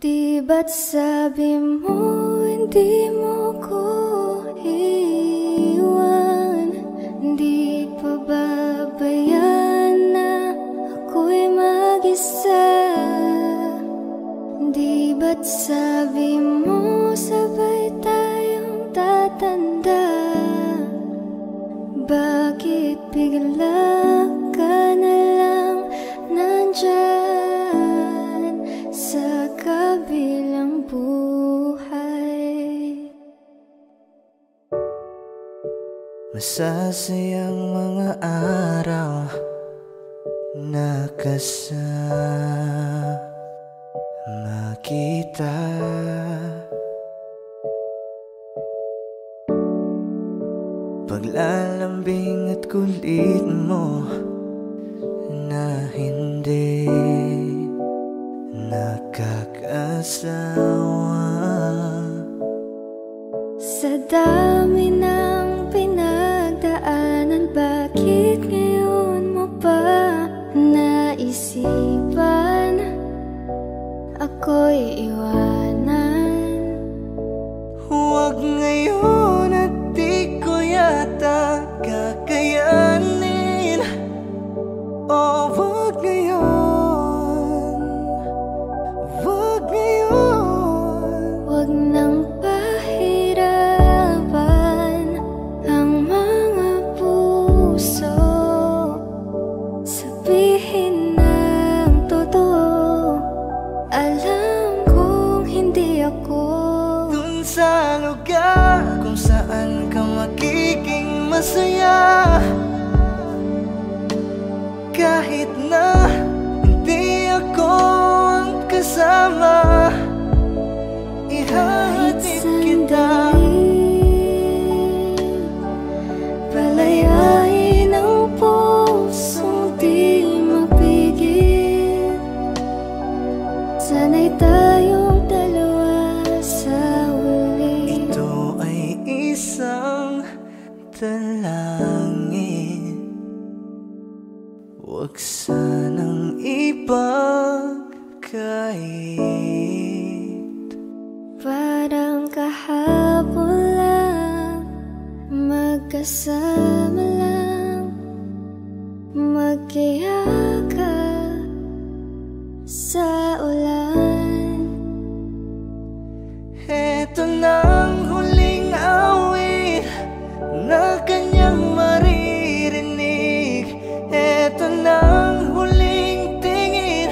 Di ba't sabi mo hindi mo ko iwan? Di pa babayaan na ako'y mag-isa? Di ba't sabi mo sabay tayong tatanda? Bakit bigla ka na lang nandyan sa kabilang buhay? Masasayang mga araw na kasama kita. Paglalambing at kulit mo na hindi nakakasawa. Sa dami ng pinagdaanan, bakit ngayon mo pa naisipan ako'y iwanan? Huwag ngayon at di ko yata kakayanin. Oh, huwag ngayon, huwag ngayon. Huwag nang pahirapan ang mga puso. Sabihin ng totoo, alam kong hindi ako Dun sa lugar kung saan ka magiging masaya. Kahit na hindi ako ang kasama, ihahatid kita. Palayain ang pusong di mapigil. Sana'y tayong dalawa sa huli. Ito ay isang dalangin, huwag sanang ipagkait. Parang kahapon lang, magkasama lang, magkayakap sa ulan. Eto nang huling awit na kanyang maririnig. Eto nang huling tingin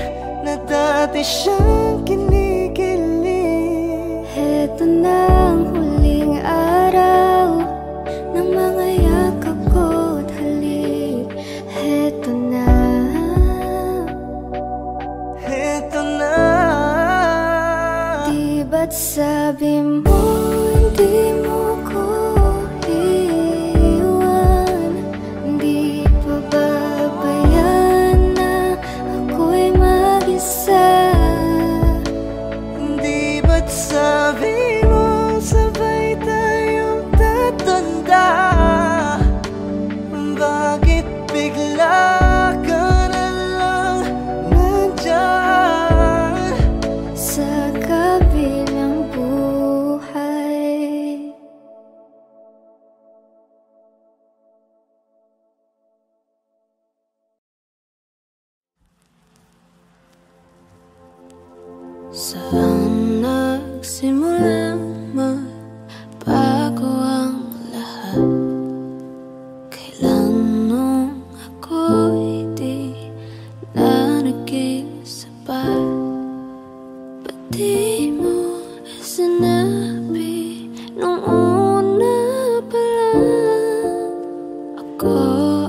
na dati siyang kinikilig. Eto na ang huling araw ng mga yakap ko't halik. Eto na. Eto na. Di ba't sabi mo hindi mo ko iwan? Di pa babayaan na ako'y mag-isa? Di ba't sabi mo sabay tayong tatanda? Bakit bigla ka na lang nandyan Sa kabilang buhay? Saan nagsimulang magbago ang lahat? Kailan nung ako'y di na naging sapat? Ba't di mo sinabi nung una pa lang ako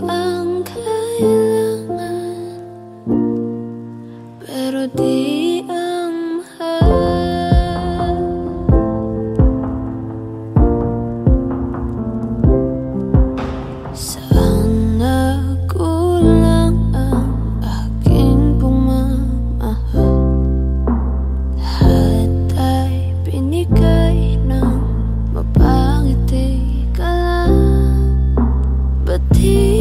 ang kailangan, pero di ang mahal? Saan nagkulang ang aking pagmamahal? Lahat ay binigay ng mapangiti ka lang. Ba't di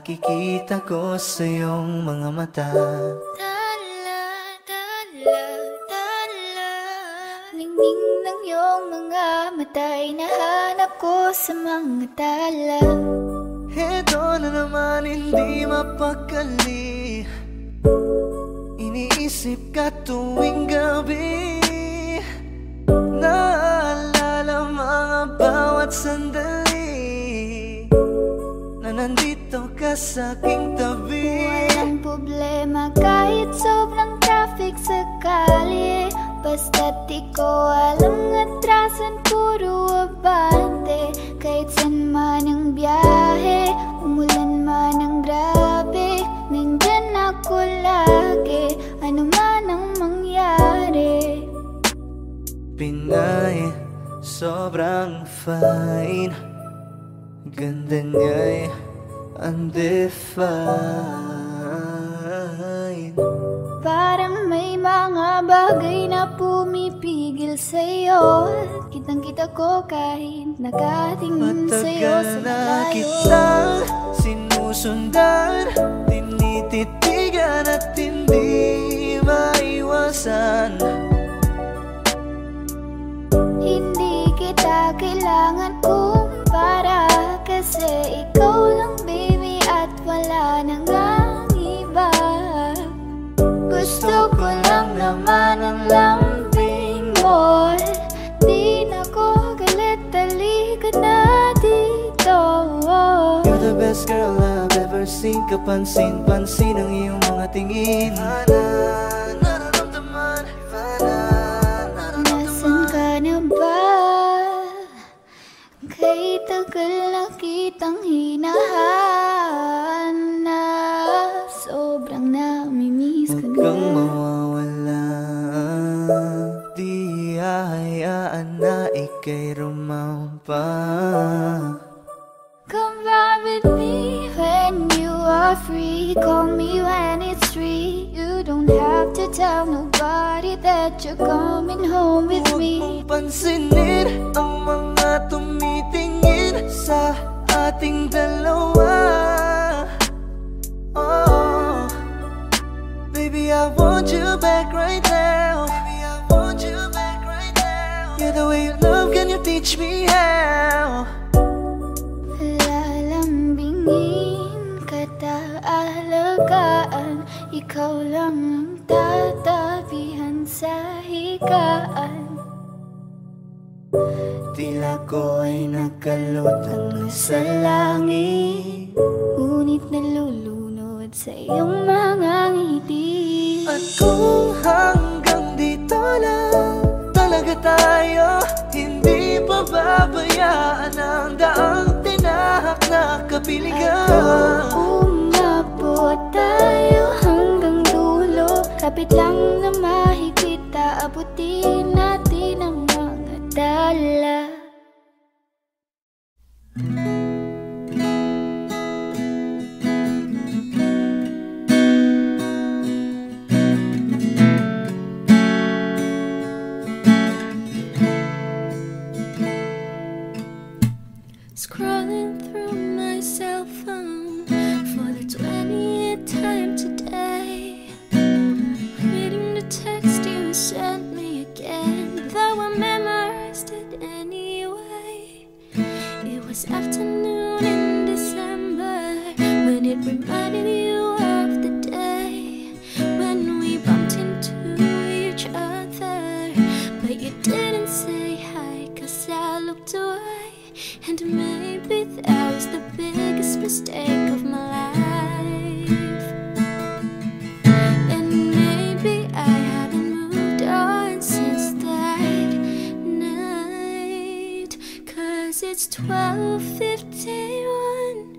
nakikita ko sa iyong mga mata. Tala, tala, tala, ningning ng iyong mga mata'y nahanap ko sa mga tala. Heto na naman hindi mapakali, iniisip ka tuwing gabi. Naalala mga bawat sandali na nandito ka sa aking tabi. Walang problema kahit sobrang traffic sa kali, basta't di ko alam atrasan, puro abante. Kahit san man ang biyahe, umulan man ang grabe, nandyan ako lagi, ano man ang mangyari. Pinay, sobrang fine, ganda niya'y undefined. Parang may mga bagay na pumipigil sa'yo, kitang-kita ko kahit nakatingin sa'yo sa Matagal na malayo. kitang sinusundan, tinititigan at hindi maiwasan. Hindi kita kailangan kumpara, kasi ikaw lang baby at wala nang ang iba. Gusto ko lang naman ang lambing mo, di na ko galit, halika na dito. You're the best girl I've ever seen. Kapansin-pansin ang iyong mga tingin. Nararamdaman, Nasaan ka na ba? Kay tagal na kitang hinahanap, sobrang namimiss ko huwag kang na. mawawala, di hahayaan na ika'y rumampa. Come ride with me when you are free, call me when it's free. You don't have to tell nobody that you're coming home with Huwag me. mong pansinin ang mga tumitingin sa ating dalawa. Oh, baby, I want you back right now. Baby, I want you back right now. Yeah, the way you love, can you teach me how? Lalambingin kita, alagaan, ikaw lang ang tatabihan sa higaan. Tila ko ay nakalutang sa langit, Ngunit nalulunod sa iyong mga ngiti. at kung hanggang dito lang talaga tayo, hindi pa babayaan ang daang tinahak na kapiligan. Umabot tayo hanggang dulo, kapit lang na mahigpit, aabutin natin ang mga dala. Scrolling through my cell phone for the 20th time today, reading the text you sent me again, though I memorized it anyway. It was afternoon in December when it reminded you of the day when we bumped into each other, but you didn't say hi 'cause I looked away. And maybe that was the biggest mistake of my life. And maybe I haven't moved on since that night, 'cause it's 12:51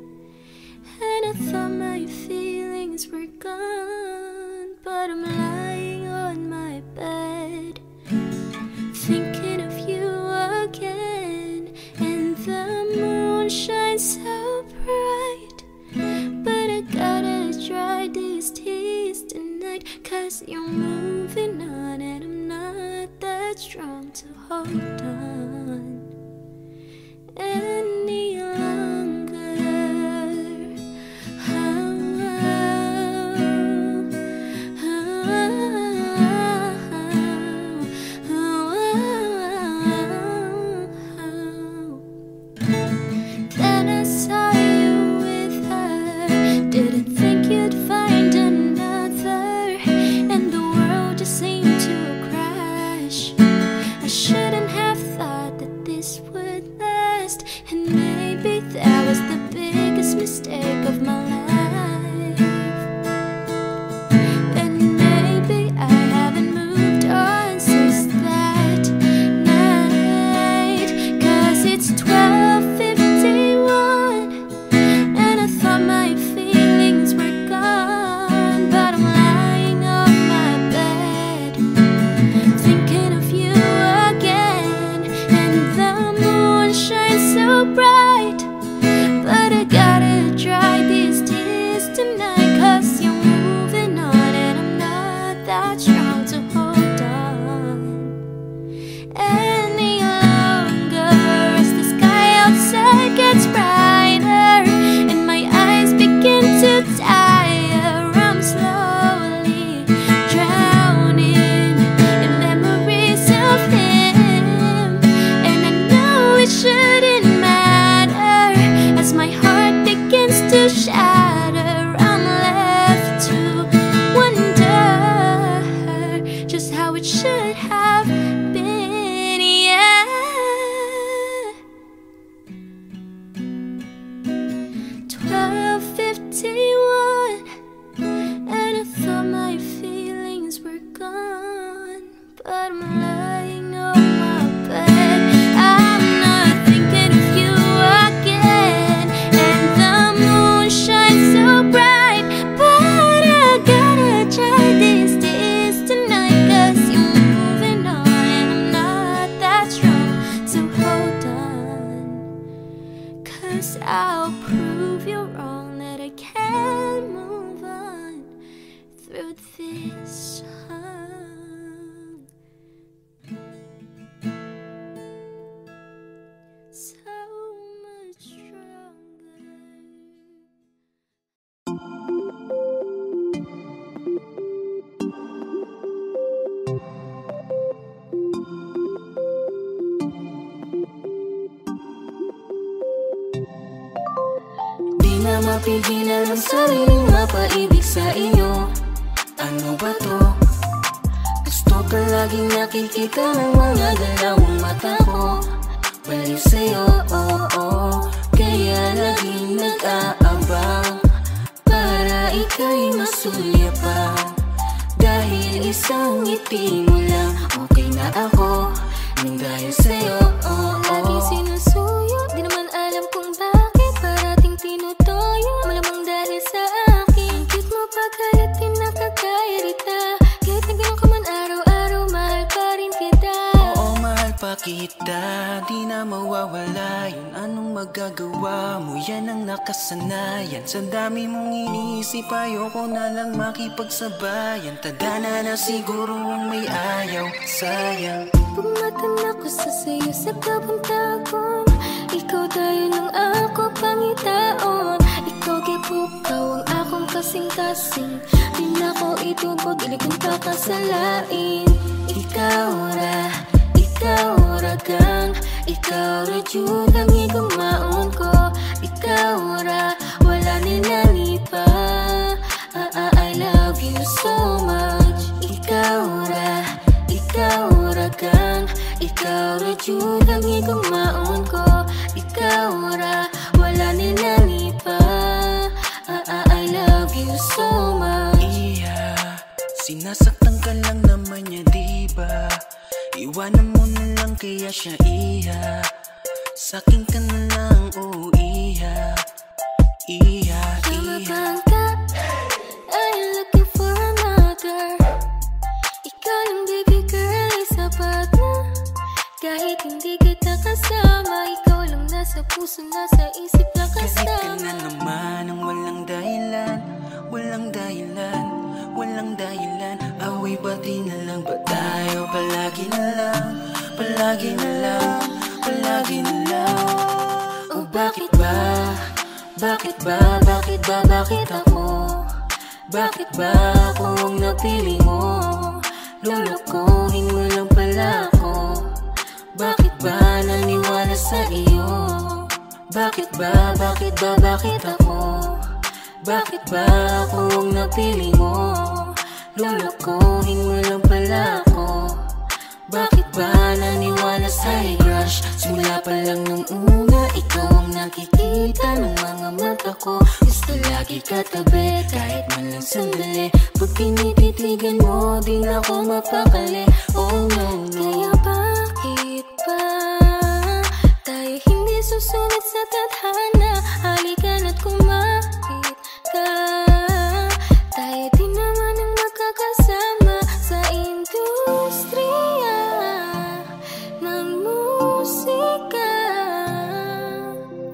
and I thought my feelings were gone, but I'm lying on my bed thinking of you again, and the moon shines so bright, but I gotta dry these tears tonight, 'cause you're moving on and I'm not that strong to hold on any longer. mapigilan ang sariling mapaibig sa iyo. Ano ba to? Gusto ka laging nakikita ng mga dalawang mata ko. Baliw sa'yo, kaya laging nag-aabang para ika'y masulyapan. Dahil isang ngiti mo lang, okay na ako nang dahil sa'yo. Lagi sinusuyo, di naman alam kung bakit parating tinutoyo. Malamang dahil sa akin, ang cute mo pa kahit di nakakairita. Kahit na ganun ka man araw-araw, mahal pa rin kita. Oo, mahal pa kita, di na mawawala yun. Anong magagawa mo, yan ang nakasanayan. Sa dami mong iniisip, ayoko na lang makipagsabayan. Tadhana na siguro ang may ayaw, sayang. Pumatan ako sa sayo sa kapuntagon. Ikaw tayo ng ako pangitaon. Ikaw gipukaw ang akong kasing-kasing. Di na ko itubod, dili kong kakasalain. Ikaw ra kang, ikaw ra jud ang igumaon ko. Ikaw ra, wala nilani pa. I love you so much. Ikaw ra kang, ikaw ra jud ang igumaon ko. Ikaw ra, wala nilani pa. I love you so much. Iya, sinasaktan ka lang naman niya, diba? Iwanan mo na lang kaya siya, iya. Sakin ka na lang, oh iya. Iya. Habang ka, I'm looking for another. Ikaw lang baby girl, ay sapat na. Kahit hindi kita kasama, ikaw lang nasa puso, nasa isip lang kasama. Kahit ka na naman ang walang dahilan, walang dahilan, walang dahilan. Away ba di na lang ba tayo? Palagi na lang, palagi na lang, palagi na lang. Oh bakit ba? Bakit ba? Bakit ba? Bakit ako? Bakit ba ako ang napili mo? Lulukuhin mo lang pala ako. Bakit ba naniwala sa iyo? Bakit ba? Bakit ba? Bakit ako? Bakit ba ako ang napili mo? Lulukuhin mo lang pala ako. Bakit ba naniwala sa crush? Simula pa lang nung una, ikaw ang nakikita ng mga mata ko. Gusto lagi katabi, kahit man lang sandali. Pag pinititigan mo, di na ako mapakali. Oh no, no. Kaya bakit ba tayo hindi susunod sa tadhana? Halika na't kumapit ka. Tayo din naman ang magkakasama sa industriya ng musika.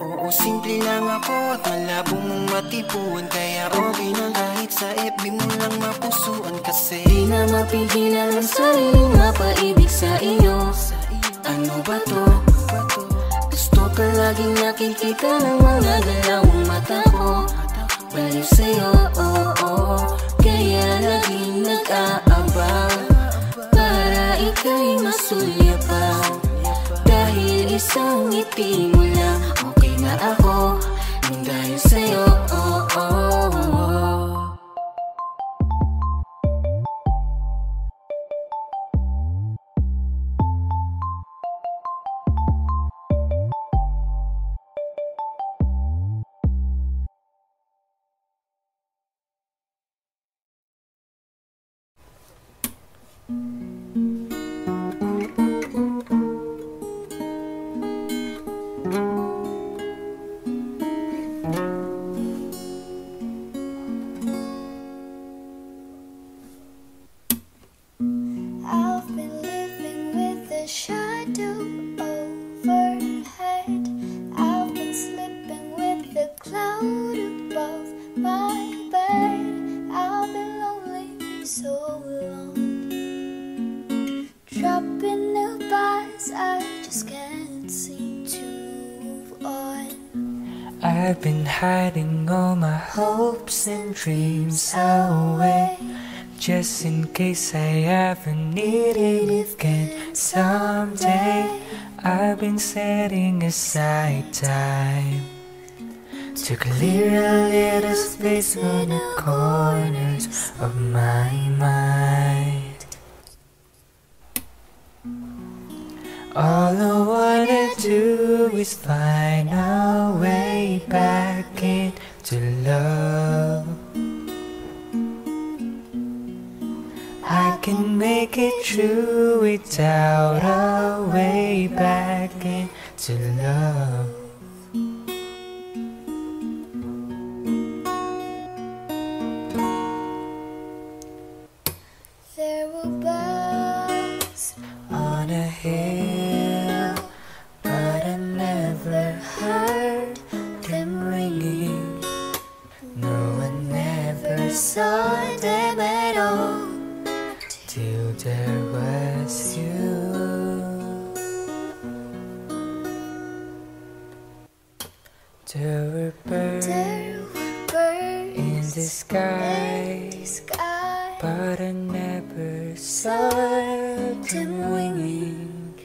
Oo, simple lang ako at malabo mong matipuan. Kaya okay na kahit sa FB mo lang mapusuan. Kasi di na mapigilan ang sariling mapaibig sa iyo. Ano ba to? Gusto ka laging nakikita ng mga dalawang mata ko. Baliw sa'yo, kaya laging nag-aabang para ika'y masulyapan. Dahil isang ngiti mo lang, okay na ako nang dahil sa'yo. I've been living with a shadow overhead. I've been sleeping with the cloud above my bed. I've been lonely for so long, dropping new bars, I just can't seem to move on. I've been hiding all my hopes and dreams away, just in case I ever need it again someday. I've been setting aside time to clear a little space in the corners of my mind. All I wanna do is find our way back into love. I can make it through without a way back into love. There were bells On a hill, but I never heard them ringing. No, I never saw them at all till there was you. There were birds in the sky, but I never saw them winging.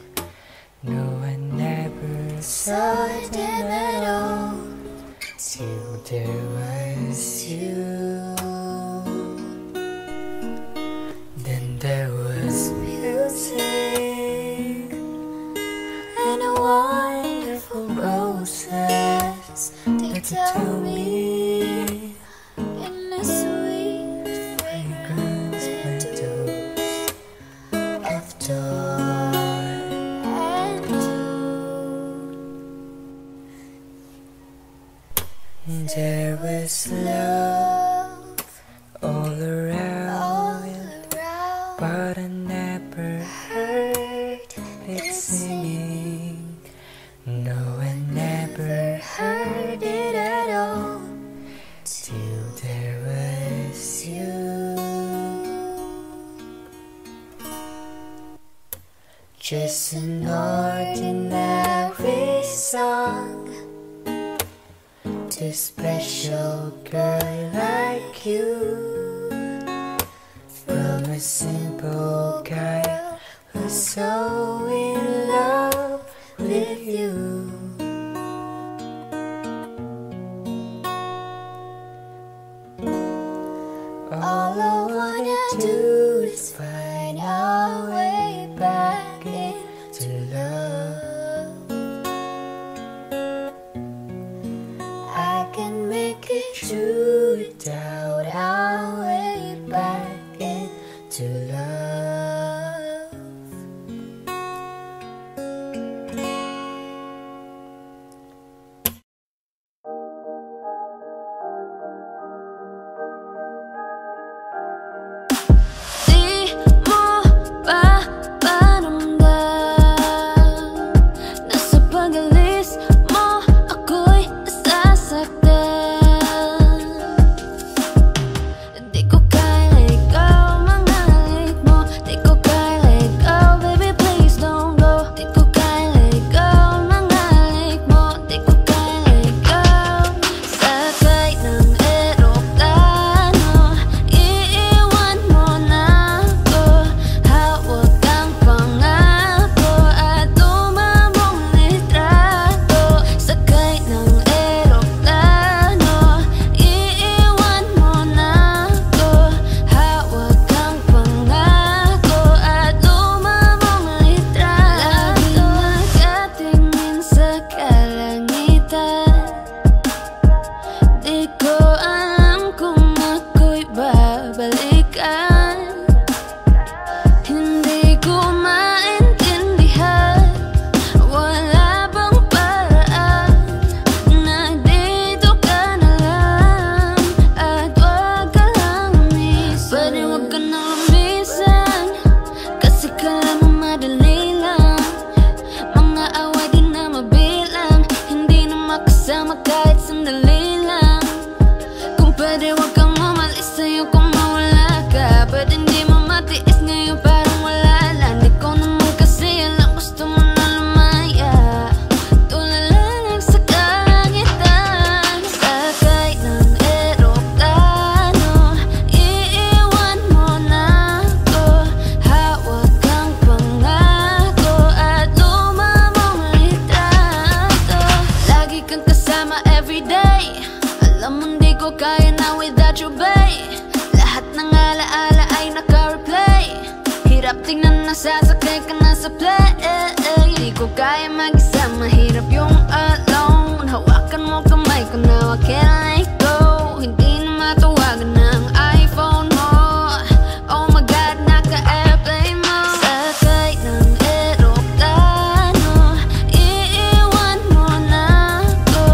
No, I never saw them at all till there was you. Then there was music and a wonderful roses that told me in the sweet fragrance meadows of dawn. There was love all around, but I never heard it singing. No, I never heard it at all till there was you. Just an ordinary song to a special girl like you, from a simple guy who's so in love with you. All I wanna do is find our way back into love. I can make it through without our way back into love. tingnan nasasakay ka na sa play. Di ko kaya mag-isa, mahirap yung alone. Hawakan mo kamay ko now, I can't let go. Hindi na matawagan ng iPhone mo. Oh my God, naka-airplane mo. Sakay ng eroplano, iiwan mo na ako.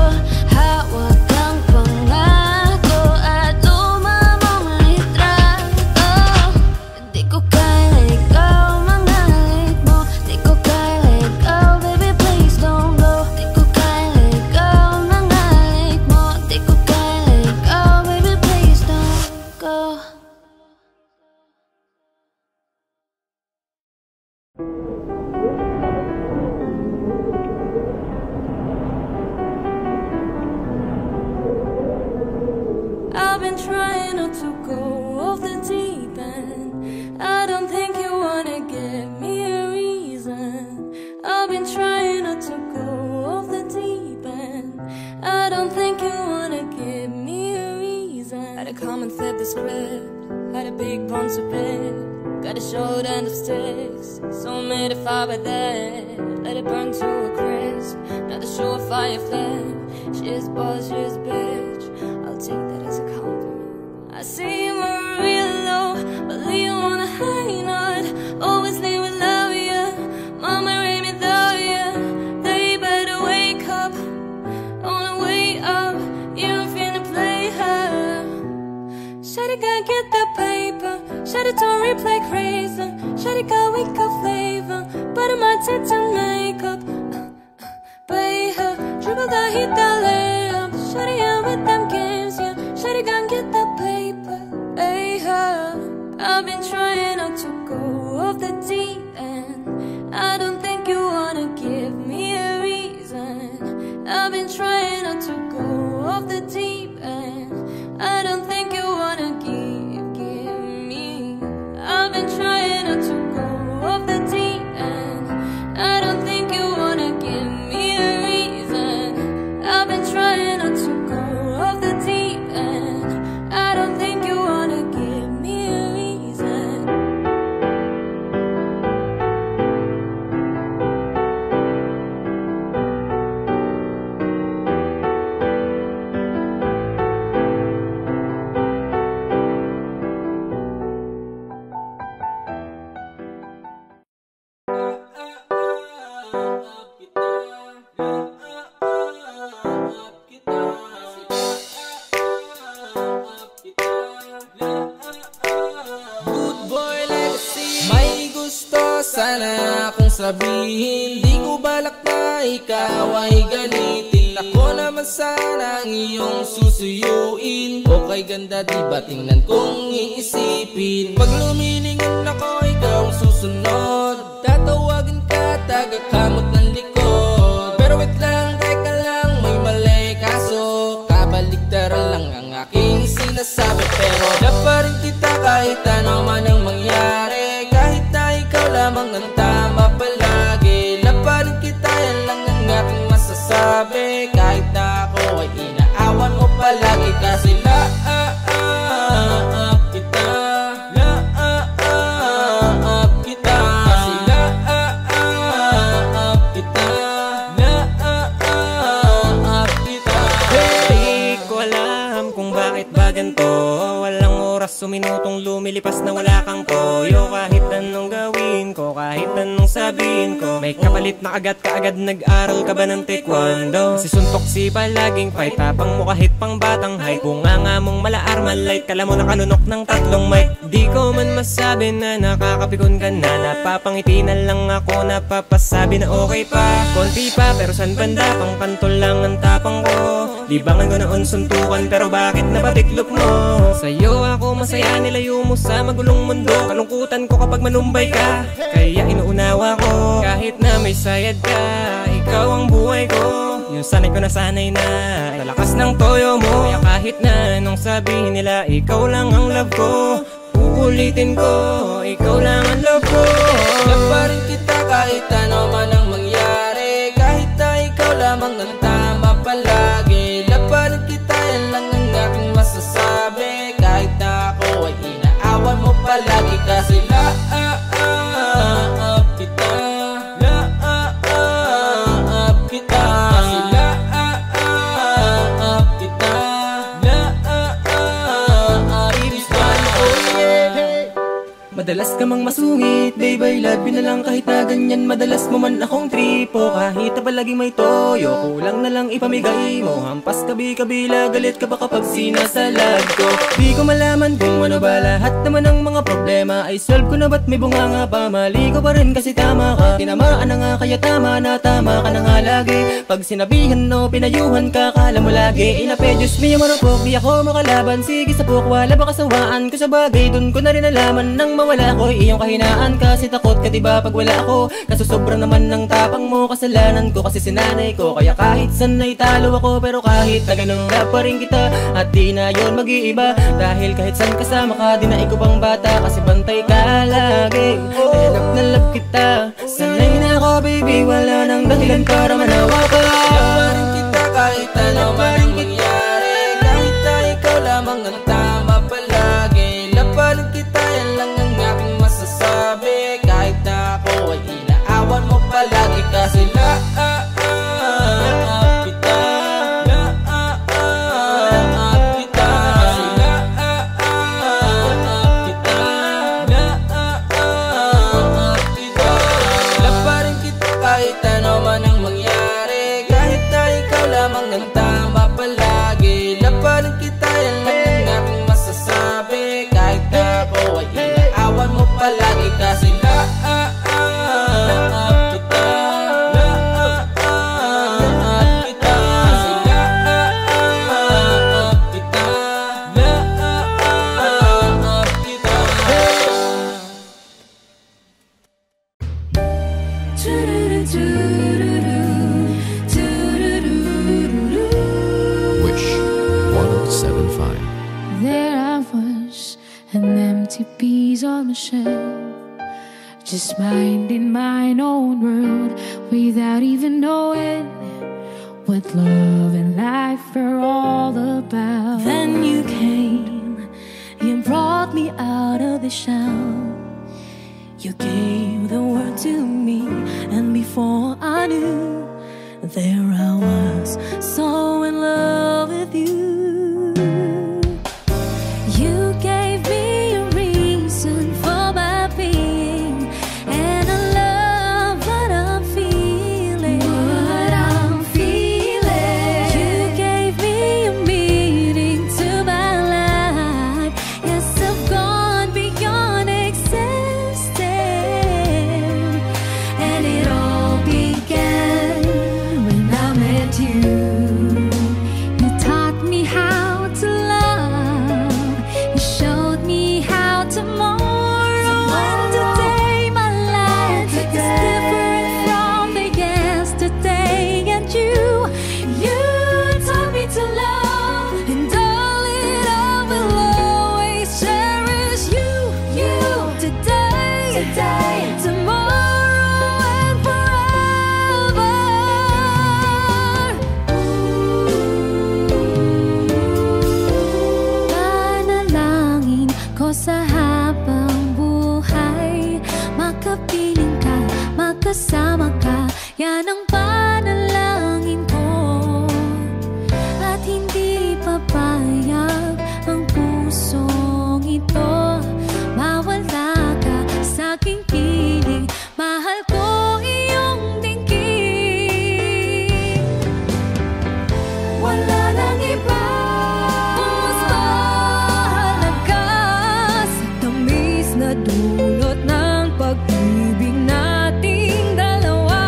Hawak ang pangako at lumamang litrato. Di ko kaya let go, mga halik mo. Di ko kaya let go, baby please don't go. Di ko kaya let go, mga halik mo. Di ko kaya let go, baby please don't go. I've been trying not to go off the deep end. I don't think you wanna give me a reason. I've been trying not to go off the deep end. I don't think you wanna give me a reason. Had to come and flip the script. Had a big bunch of bed. Got a short end of sticks. So made a fire by that. Let it burn to a crisp. Now the surefire flame. She's boss, she's bitch. I'll take that as a compliment. I see you were real low, but leave you on a high note. Always leave with love, yeah. Mama raised me though, yeah. They better wake up. On the way up, you don't finna play her. Shawty gotta get the paper. Shawty don't replay crazy. Shawty got wake up flavor. Butter my tits and makeup. Play her, dribble the heat, the layup. Shawty out with them games, yeah. Shawty gon' get the paper, play her. I've been trying not to go off the deep end. I don't think you wanna give me a reason. I've been trying not to go off the deep end. I don't think you wanna give me. I've been trying not to go off the deep end. I don't think you wanna give me a reason. I've been trying not to go off the deep end. I don't think you wanna give me a reason. May gusto sana akong sabihin, di ko balak na ikaw ay galitin. Ako naman sana ang iyong susuyuin. Okay ganda diba tingnan kong iisipin. Pag lumilingon ako ikaw ang susunod. Tatawagin ka tagakamot ng likod. Pero wait lang, teka lang, may mali. Kaso kabaligtaran lang ang aking sinasabi. Pero dapat rin kita kahit ano man ang mangyari. Kahit na ikaw lamang ang tama palagi. Laparin kita, yan lang ang aking masasabi. Kahit na ako ay inaawan mo palagi. Kasi laap kita, laap kita. Kasi laap kita, laap kita. Di ko alam kung bakit ba ganito. Walang oras o minutong lumilipas na wala kang toyo. Kahit anong gawin ko, kahit anong sabihin ko, may kapalit na kaagad nag-aral ka ba ng taekwondo? Si suntok si palaging fight, tapang mo kahit pang batang height. Bunganga mong malaar malight, kala mo nakalunok ng tatlong mic. Di ko man masabi na nakakapikon ka na. Napapangiti na lang ako, napapasabi na okay pa. Konti pa pero san banda, pang kantol lang ang tapang ko. Libangan ko noon suntukan pero bakit napatiklop mo? Sa'yo ako masaya, nilayo mo sa magulong mundo. Kalungkutan ko kapag manumbay ka, kaya inuunawa ko. Kahit na may sayad ka, ikaw ang buhay ko. Yung sanay ko na sanay na, talakas ng toyo mo. Kaya kahit na anong sabihin nila, ikaw lang ang love ko. Uulitin ko, ikaw lang ang love ko. Laparin kita kahit ano man ang mangyari. Kahit na ikaw lamang ang tama palagi. Laparin kita, yan lang ang aking masasabi. Kahit na ako ay inaawan mo palagi. Kasi laap Madalas ka mang masungit, babe I love you na lang kahit na ganyan. Madalas mo man akong tripo, kahit na palaging may toyo. Kulang na lang ipamigay mo, hampas kabi-kabila. Galit ka ba kapag sinasalag ko? Di ko malaman kung ano ba lahat naman ng mga problema ay solve ko na, ba't may bunganga pa? Mali ko pa rin kasi tama ka. Tinamaan na nga kaya tama na tama ka na nga lagi. Pag sinabihan o pinayuhan ka, kala mo lagi inape, Diyos miyo marupok, di ako makalaban. Sige sa puk, wala ba kasawaan ko sa bagay? Dun ko na rin alaman nang mawala ko iyong kahinaan. Kasi takot ka diba pag wala ako? Nasusobra naman ng tapang mo, kasalanan ko kasi sinanay ko. Kaya kahit saan ay talo ako, pero kahit na ganun love pa rin kita. At di na yun mag-iiba, dahil kahit saan kasama ka, di na ikaw pang bata. Kasi bantay ka lagi, love na love kita. Sanay na ako baby, wala nang dahilan para manawa ka. Love pa rin kita kahit ano man ang mangyari. Kahit na ikaw lamang ang tama palagi. Love pa rin kita, yan lang ang aking masasabi. Kahit na ako ay inaawan mo palagi. Kasi just minding my own world without even knowing what love and life are all about. Then you came, you brought me out of the shell. You gave the word to me, and before I knew, there I was, so in love with you. You gave me a reason for my being, and I love what I'm feeling. You gave me a meaning to my life. Yes, I've gone beyond existing, and it all began when I met you. You taught me how to love. You showed me how tomorrow and today my life is different from the yesterday. And you taught me to love, and darling, I will always cherish you today, tomorrow and forever. Panalangin ko sa habang buhay, makapiling ka, magkasama ka, yan ang panalangin ko. At hindi papayag ang pusong ito, mawala ka sa aking piling. Mahal ko iyong dinggin. Wala nang iba kung mas mahalaga sa tamis na dulot ng pag-ibig nating dalawa.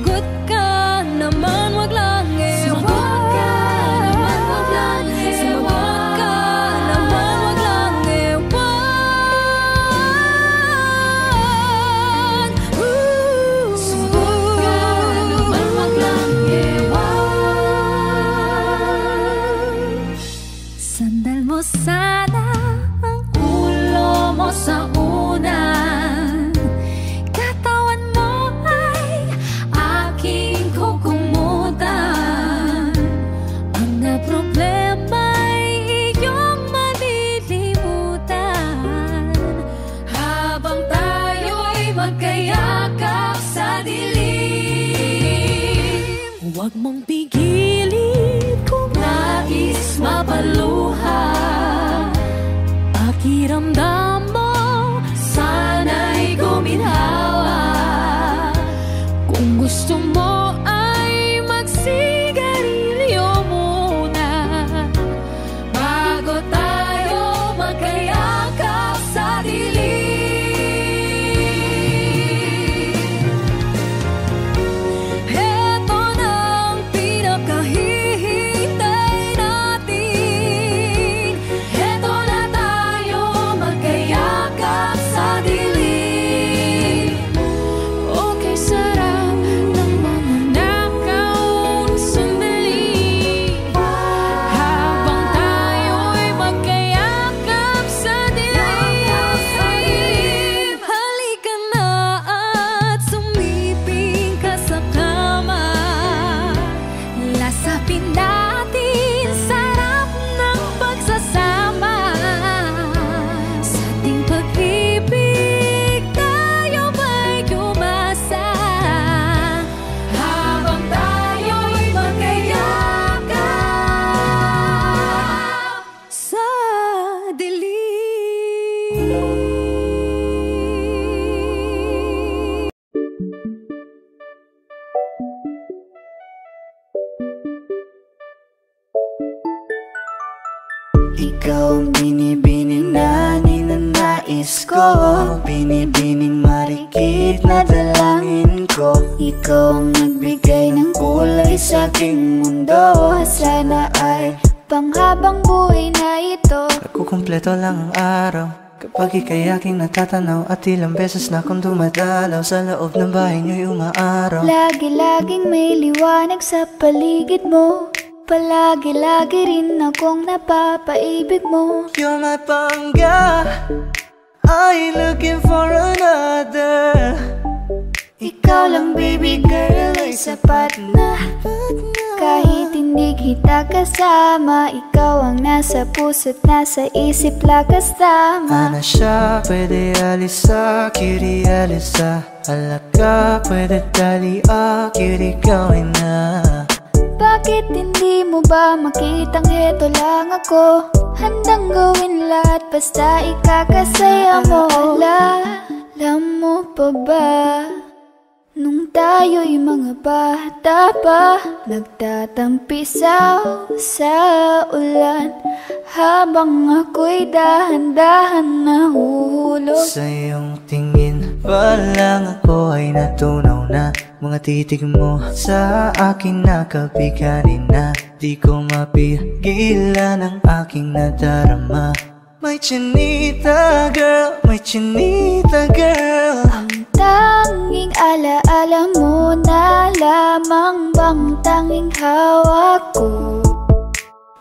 Sumagot ka naman, wag lang ewan. Sumagot ka naman, wag lang ewan. Sumagot ka naman, wag lang ewan. Sumagot ka naman, wag lang ewan. Sandal mo sana ang ulo mo sa unan. Katawan mo ay aking kukumutan. Ang na problema ay iyong malilimutan. Habang tayo'y magkayakap sa dilim, huwag mong pigilin kung nais mapaluha. Pakiramdam mo, sana'y guminhawa. Kung gusto mo ay magsigarilyo muna bago tayo magkayakap sa dilim. Heto na ang pinakahihintay natin. Heto na tayo magkayakap sa dilim. Okay, sarap ng mga nakaun sandali. Habang tayo'y magkayakap sa dilim. Halika na at sumiping ka sa kama. Lasapin natin sarap ng pagsasama. Sa ating pag-ibig tayo ba'y umasa. Habang tayo'y magkayakap sa dilim. Ikaw ang binibining na ninanais ko, binibining marikit na dalangin ko. Ikaw ang nagbigay ng kulay sa aking mundo. Sana ay panghabang buhay na ito. Nagkukumpleto lang ang araw kapag ika'y aking natatanaw. At ilang beses na akong dumadalaw sa loob ng bahay niyo'y umaaraw. Lagi-laging may liwanag sa paligid mo. Palagi-lagi rin akong napapaibig mo. You're my pangga, I ain't looking for another. Ikaw lang baby girl ay sapat na. Kahit hindi kita kasama, ikaw ang nasa puso't nasa isip lakas tama. Ana siya, pwede alisa, cutie alisa. Alaka, pwede dali, cutie gawin na. Bakit hindi mo ba makitang heto lang ako? Handang gawin lahat basta ikakasaya mo. Alam mo pa ba, nung tayo'y mga bata pa, nagtatampisaw sa ulan habang ako'y dahan-dahan nahuhulog. Sa iyong tingin pa lang ako ay natunaw na. Mga titig mo sa akin nakabiganin na. Di ko mapigilan ang aking nadarama. My chinita girl, my chinita girl. Ang tanging alaala mo na lamang bang tanging hawak ko.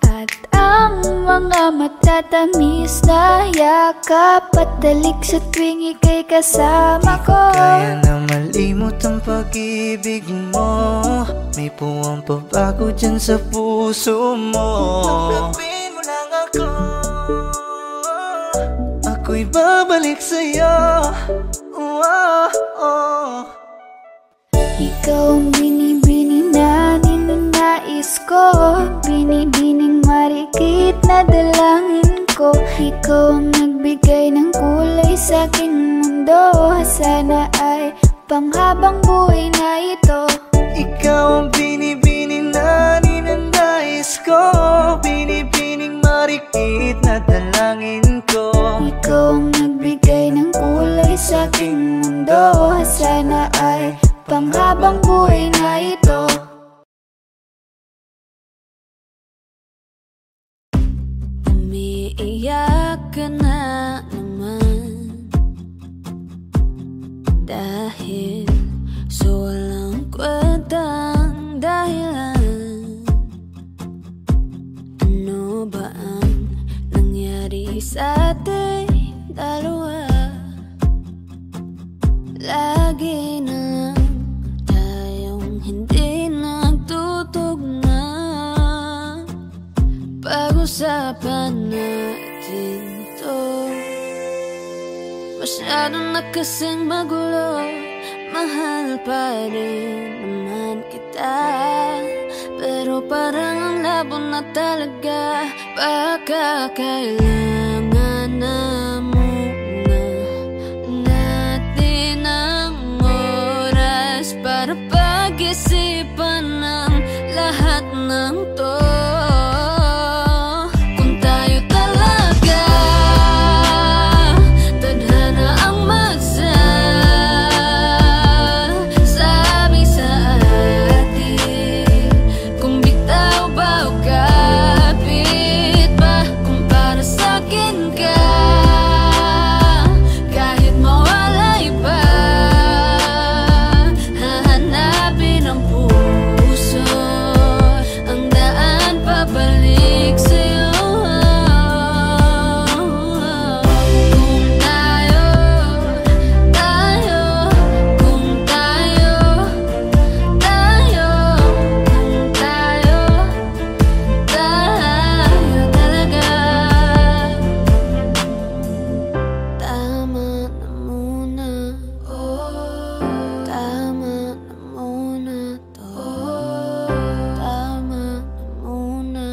At ang mga matatamis na yakap at dalik sa tuwing ika'y kasama ko. Kaya na malimot ang pag-ibig mo. May puwang pabago dyan sa puso mo. Tanggapin mo lang ako, ako'y babalik sa'yo. Ikaw ang binibining na ninanais ko, binibining marikit na dalangin ko. Ikaw ang nagbigay ng kulay sa aking mundo. Sana ay panghabang buhay na ito. Ikaw ang binibining na ninanais ko, binibining marikit na dalangin ko. Ikaw ang nagbigay ng kulay sa aking mundo. Sana ay panghabang habang buhay na ito. Umiiyak ka na naman dahil sa walang kwentang dahilan. Ano ba ang nangyari sa ating dalawa? Lagi na lang tayong hindi nagtutugma. Pag-usapan natin to. Masyado na kasing magulo. Mahal pa rin naman kita, pero parang ang labo na talaga. Baka kailangan na muna natin ang oras para pag-isipan ng lahat ng to. Kung tayo talaga tadhana ang magsasabi sa atin, kung bitaw ba o kapit ba, kung para sa'kin ka kahit mawalay pa, hahanapin ang puso ang daan pabalik sa'yo. Kung tayo, kung tayo, kung tayo talaga. Tama na muna, tama na muna to. Tama na muna,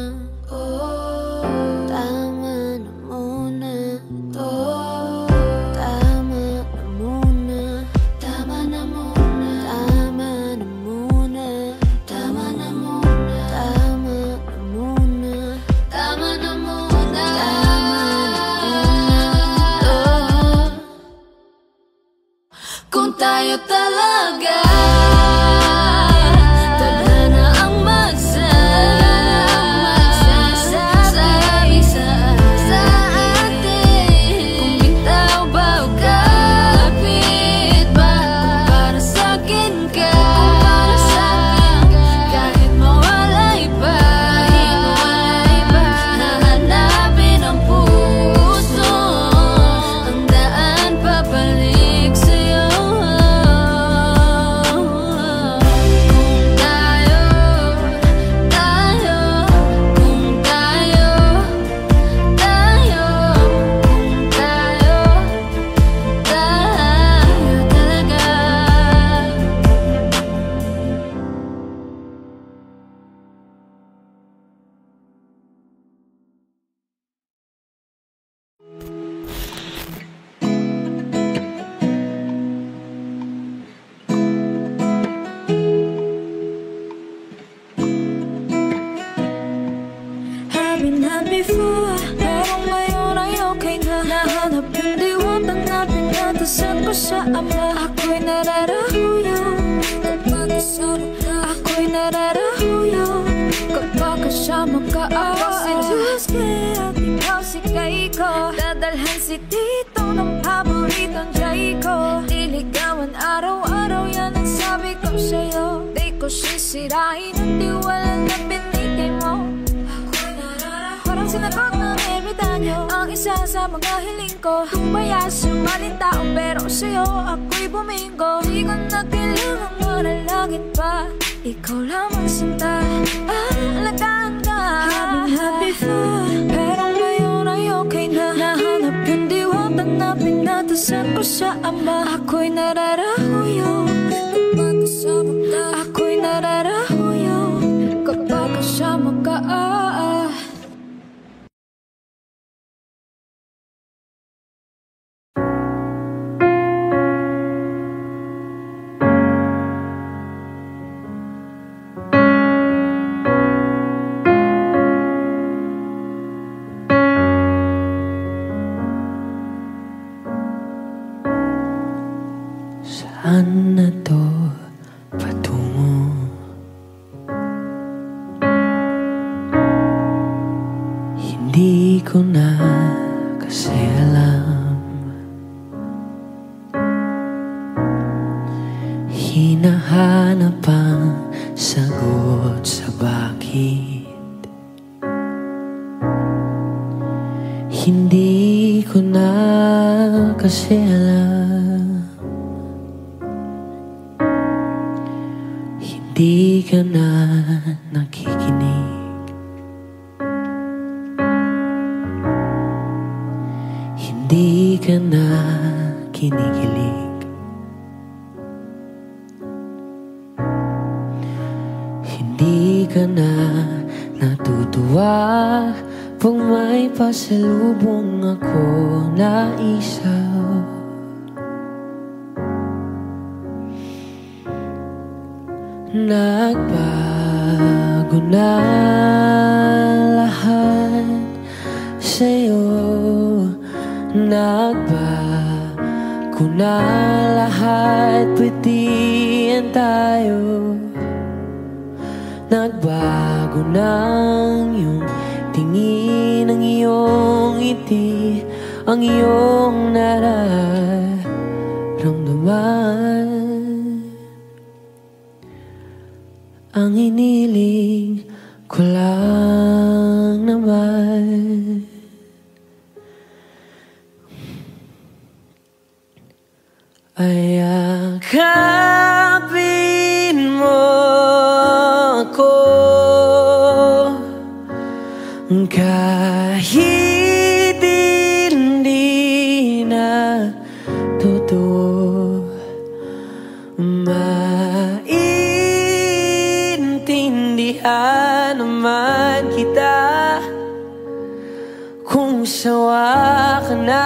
tama na muna to. Tama na muna, tama na muna, tama na muna, tama na muna, tama na muna, tama na muna, kung tayo talaga tadhana ang magsasabi sa atin, kung bitaw ba o kapit ba, kung para sa'kin ka kahit mawalay pa, hahanapin ang puso ang daan pabalik sa'yo. I've been had before, pero ngayon ay okay na. Nahanap yung diwata na pinatasan ko sa ama. Ako'y nararahuyo kapag kasama ka. Ako'y nararahuyo kapag kasama ka. Ako si Diyos kaya ikaw si Kaiko. Dadalhan si Tito ng paboritong Jai ko. Liligawan araw-araw, yan ang sabi ko sa'yo. Di ko sisirain ang tiwala na binigay mo. Parang sinabak ng ermitanyo ang isa sa mga hiling ko. Tumbayas yung maling tao pero sa'yo ako'y bumingo. Di ko na kailangang manalangin pa, ikaw lamang sinta, alagaan ka. I've been had before, pero ngayon ay okay na. Nahanap yung diwata na pinatasan ko sa ama. Ako'y nararahuyo kapag kasama ka. Ako'y nararahuyo kapag kasama ka. Saan na to hinahanap ang sagot sa bakit. Hindi ko na kasi alam. Hindi ka na nakikinig. Hindi ka na kinikilig. Hindi ka na natutuwa pag may pasalubong ako na isaw. Nagbago na lahat sa'yo. Nagbago na lahat, pwede yan tayo. Nagbago na ang iyong tingin, ang iyong ngiti, ang iyong nararamdaman. Ang iniling ko lang naman ay yakapin mo ako kahit hindi na totoo. Maintindihan naman kita kung sawa ka na,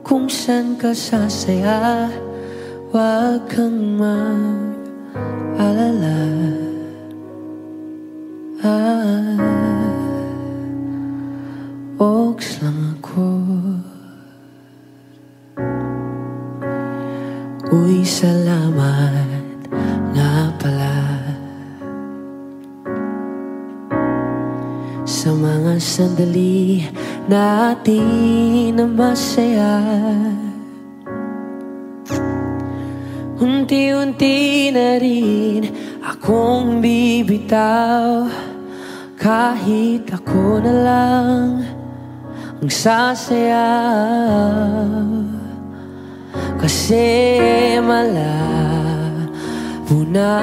kung saan ka sasaya. Huwag kang mag-alala. Oaks lang ako. Uy, salamat nga pala sa mga sandali natin na masaya. Unti-unti na rin akong bibitaw, kahit ako na lang ang sasayaw. Kasi malabo na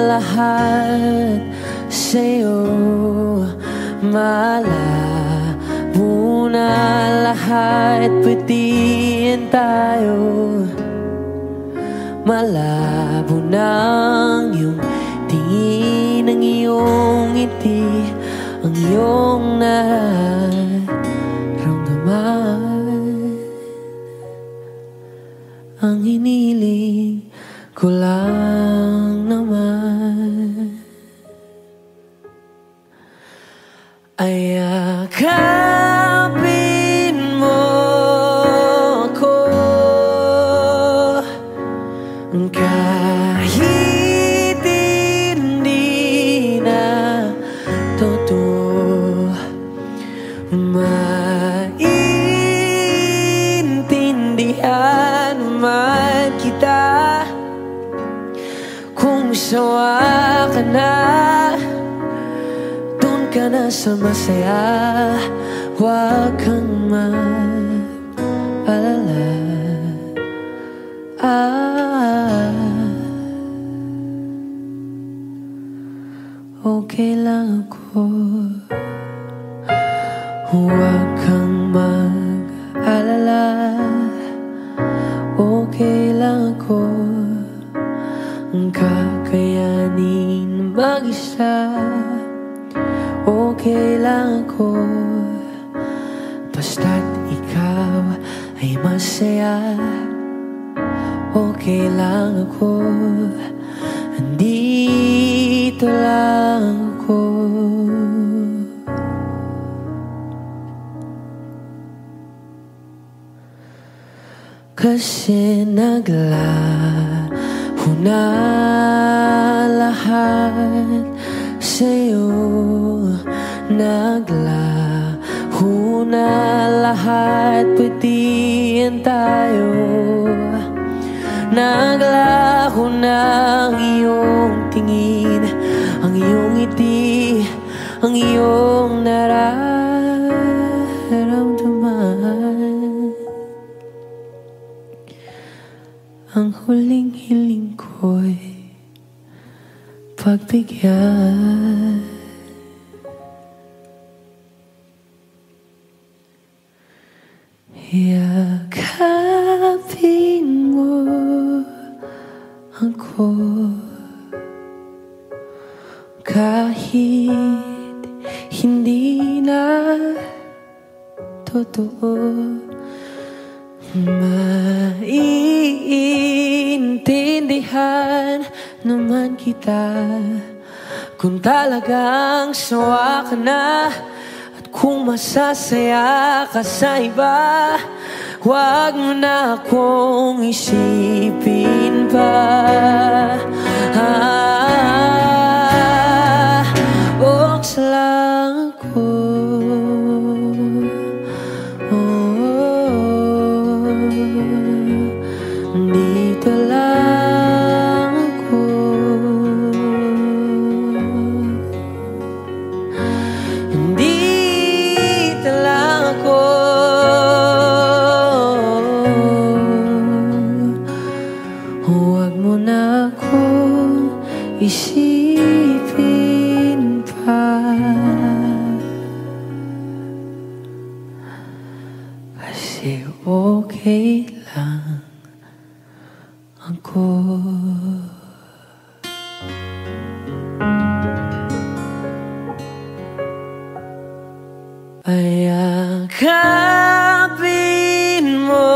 lahat sa'yo. Malabo na lahat, pwede yan tayo. Malabo na ang iyong tingin, ang iyong ngiti, ang iyong nararamdaman. Ang hiniling ko lang naman ay yakapin mo ako kahit hindi na totoo. Maintindihan naman kita kung sawa ka na, doon ka na sa masaya. Huwag kang mag-alala. Okay lang ako. Huwag kang mag-alala. Okay lang ako. Kakayanin mag-isa. Okay lang ako. Basta't ikaw ay masaya. Okay lang ako. Andito lang ako. Kasi naglaho na lahat sa'yo. Naglaho na lahat, pwede yan tayo. Naglaho ng iyong tingin, ang iyong ngiti, ang iyong nararamdaman. Ang huling hiling ko'y pagbigyan. Yakapin mo ako kahit hindi na totoo. Maiintindihan naman kita kung talagang sawa ka na. Kung masasaya ka sa iba, huwag mo na akong isipin pa. Oks lang ako, dito lang ako. Isipin pa, kasi okay lang ako. Ayakapin mo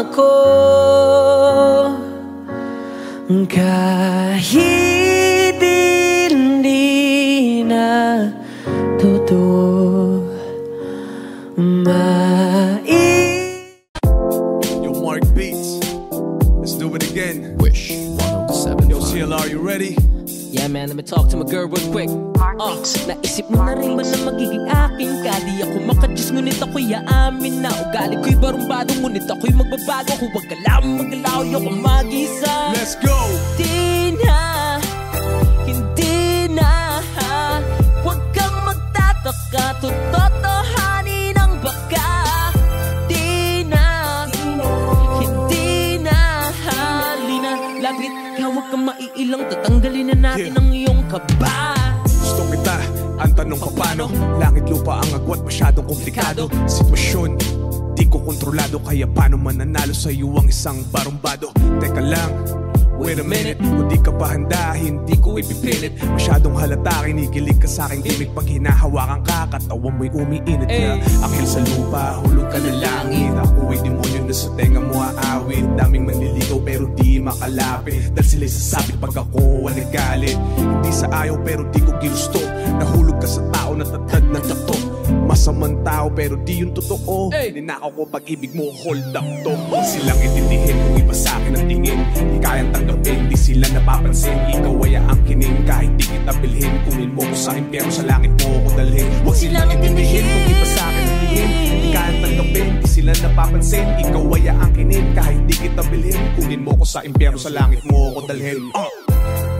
ako kahit hindi na totoo. Yo, Mark Beats, let's do it again. Wish 107. Yo, CLR, you ready? Yeah man, let me talk to my girl real quick. Naisip mo na rin ba na magiging akin ka? Di ako makadiyos ngunit ako'y aamin na ugali ko'y barumbado ngunit ako'y magbabago. Kung wag ka lang magalaw, ayoko mag-isa. Let's go! Di na, hindi na, huwag kang magtataka, tototohanin ang baka. Di na, hindi na, halina, lagit ka, huwag kang maiilang, tatanggalin na natin ang iyong kaba. Gusto kita, ang tanong pa paano? Langit lupa ang agwat, masyadong komplikado. Sitwasyon, di ko kontrolado, kaya paano mananalo sa'yo ang isang barumbado? Teka lang, wait a minute, kung di ka pa handa, hindi ko ipipilit. Masyadong halata, kinikilig ka sa'king gimmick. Pag hinahawakan ka, katawan mo'y umiinit na. Anghel sa lupa, hulog ka na langit. Ako'y demonyo na sa tenga mo aawit. Daming manliligaw pero di makalapit, dahil sila'y sasabit pag ako ang nagalit. Hindi sa ayaw pero di ko ginusto. Nahulog ka sa tao na tatad ng tato. Masamang tao pero di yung totoo. Ninakaw ko pag-ibig mo, hold up to. Huwag silang itindihin kung iba sa'kin ang tingin. Di kayang tanggapin, di sila napapansin. Ikaw ay aangkinin kahit di kita bilhin. Kunin mo ko sa impyerno, sa langit mo ko dalhin. Huwag silang itindihin kung iba sa'kin ang tingin. Di kayang tanggapin, di sila napapansin. Ikaw ay aangkinin kahit di kita bilhin. Kunin mo ko sa impyerno, sa langit mo ko dalhin.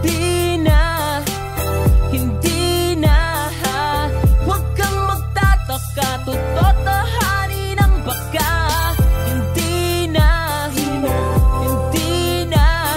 Di na, hindi na, huwag kang magtataka, tototohanin ang baka. Hindi na, hindi na,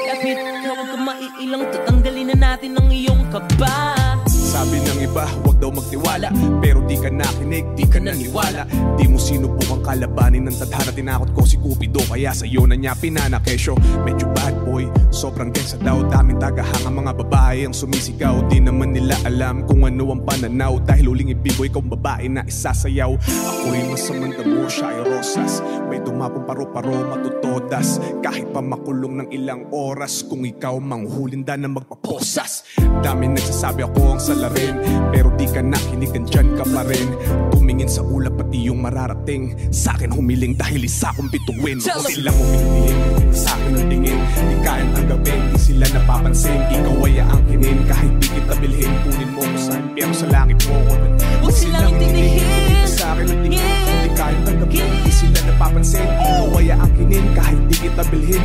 lapit ka, huwag kang maiilang, tatanggalin na natin ang iyong kaba. Sabi ng iba, huwag daw magtiwala, pero di ka nakinig, di ka naniwala. Di mo sinubukang kalabanin ng tadhana. Tinakot ko si Cupido, kaya sa'yo na niya pinanakesyo. Medyo bad boy, sobrang gangsta daw. Daming tagahanga mga babae ang sumisigaw. Di naman nila alam kung ano ang pananaw, dahil uling ibiboy kong babae na isasayaw. Ako'y masamang damo, siya ay rosas. May dumapong paro-paro, matutodas. Kahit pa makulong ng ilang oras, kung ikaw manghulinda na magpaposas. Dami nagsasabi ako ang salarin, pero di ka nakinig, andyan ka pa rin. Tumingin sa ulap pati yung mararating. Sa'kin humiling dahil isa kong bituin. Huwag silang umiling, sa'kin ang tingin. Di kayang tanggapin, di sila napapansin. Ikaw ay aangkinin kahit di kita bilhin. Kunin mo ko sa impyerno, sa langit mo ko dalhin. Huwag silang itindihin, sa'kin ang tingin. Di kayang tanggapin, di sila napapansin. Ikaw ay aangkinin kahit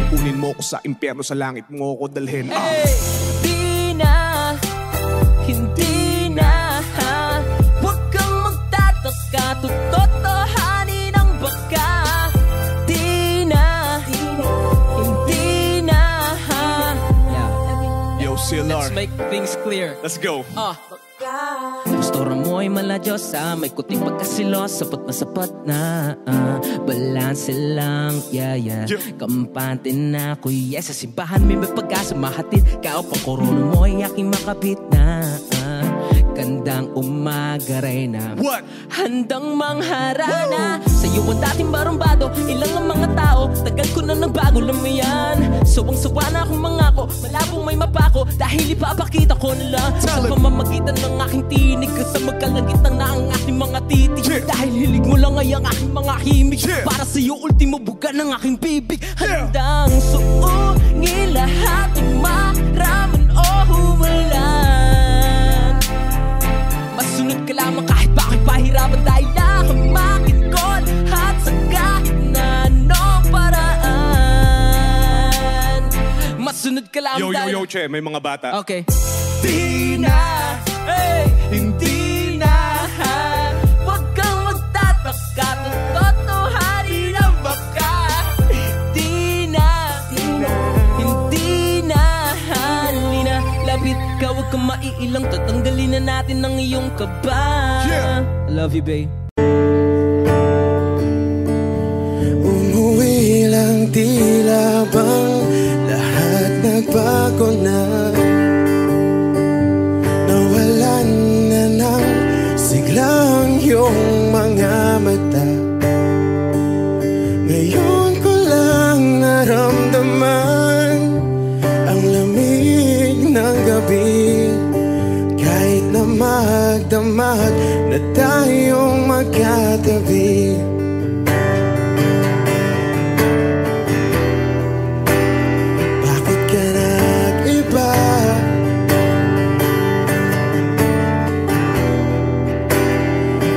Kunin mo ko sa impyerno, sa langit mo ko dalhin. Di na, hindi na, huwag kang magtataka, tutotohanin ang baka. Di na, hindi na. Yo, CLR, Let's make things clear. let's go. Gusto mo'y maladyosa, may kuting pagkasilos, sapat na balanse lang, yeah. Kampante na ako, yes. Sa simbahan may pag-asa, mahatid ka o pang-corona mo'y aking makabit na Gandang umaga rin na What? handang mangharana. Sa'yo ang dating barumbado, ilang ang mga tao, tagal ko na nagbago, alam mo yan. Sawang-sawa na akong mangako, malabong may mapako, dahil ipapakita ko na lang sa pamamagitan ng aking tinig, sa magkalagitang na ang aking mga titig. Dahil hilig mo lang ay ang aking mga himig, para sa'yo ultimo buga ng aking bibig. Handang suungin lahat ng maraman o humalan. Masunod ka lamang kahit bakit pahirapan, dahil nakamakin ko lahat sa gitna ng paraan. Masunod ka lamang dahil... Yo, che, may mga bata. Okay. Di na, hindi na, huwag kang magtataka, tutotohanin ang baka. Di na, hindi na, halina, lapit ka, huwag kang maiilang, tatanggalin na natin ang iyong kaba. Love you, babe. Umuwi lang, tila bang lahat nagbago na. Nawalan na ng siglang iyong mga mata. Ngayon ko lang naramdaman ang lamig ng gabi. Kahit na magdamag na tayong magkatabi. Bakit ka nag-iba?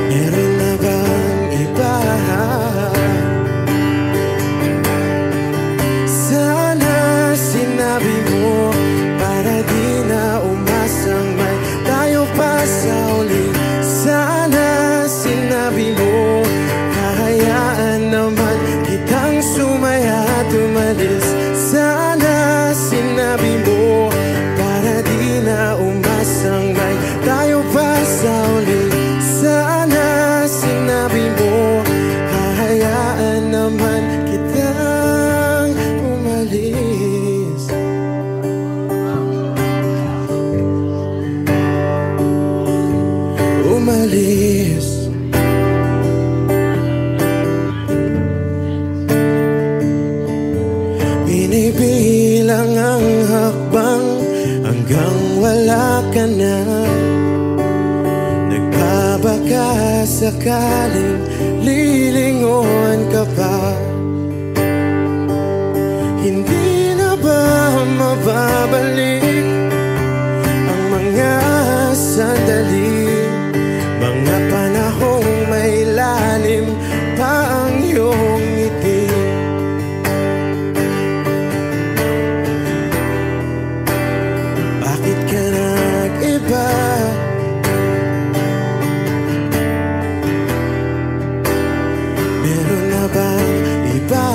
Meron na bang iba? Sana sinabi mo para di na umasang may tayo pa sa uli. Sana sinabi mo, hahayaan naman kitang sumaya at umalis. Sana sinabi mo, para di na umasang may tayo pa sa uli. Sana sinabi mo, hahayaan naman kitang umalis. Umalis. Binibilang ang hakbang hanggang wala ka na. Nagbabaka sakaling lilingon ka pa. Hindi na ba mababalik ang mga sandali, mga panahong may lalim pa ang iyong ngiti? Bakit ka nag-iba? Meron na bang iba?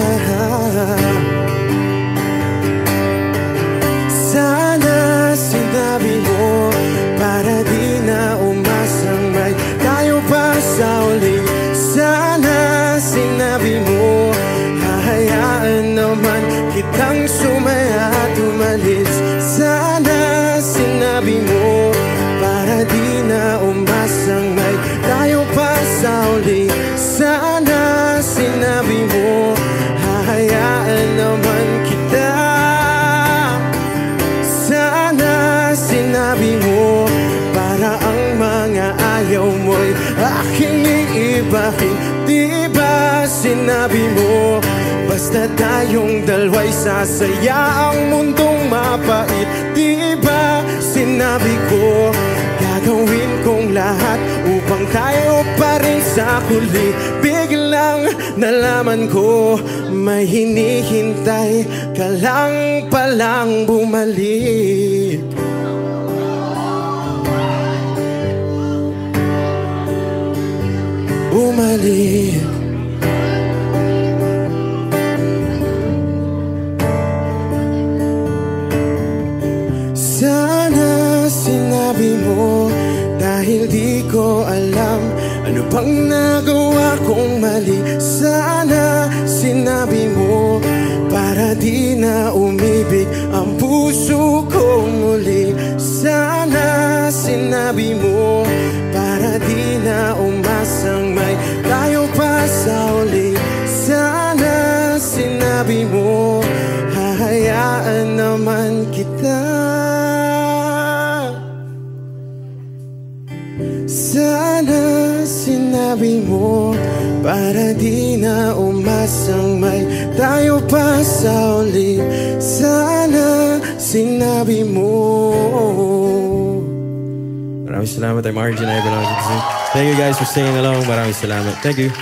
Sana sinabi mo, para di na umasang may tayo pa sa uli. Sana sinabi mo, hahayaan naman kitang sumaya at umalis. Sana sinabi mo, para di na umasang may tayo pa sa uli. Sana sinabi mo, hahayaan naman kita. Sana sinabi mo, para ang mga ayaw mo'y aking iibahin. Di ba sinabi mo, basta tayong dalawa'y sasaya ang mundong mapait. Di ba sinabi ko, Gagawin kong lahat upang tayo pa rin sa huli. Biglang nalaman ko may hinihintay ka lang palang bumalik. Bumalik. Sana sinabi mo, dahil di ko alam ano bang nagawa kong mali. Sana sinabi mo, para di na umibig ang puso ko muli. Sana sinabi mo, para di na umasang may tayo pa sa uli. Sana sinabi mo, hahayaan naman kita. Sana sinabi mo, para di na umasang may tayo pa sa uli. Sana sinabi mo. Maraming salamat. I'm Arjun. Thank you guys for singing along. Maraming salamat. Thank you.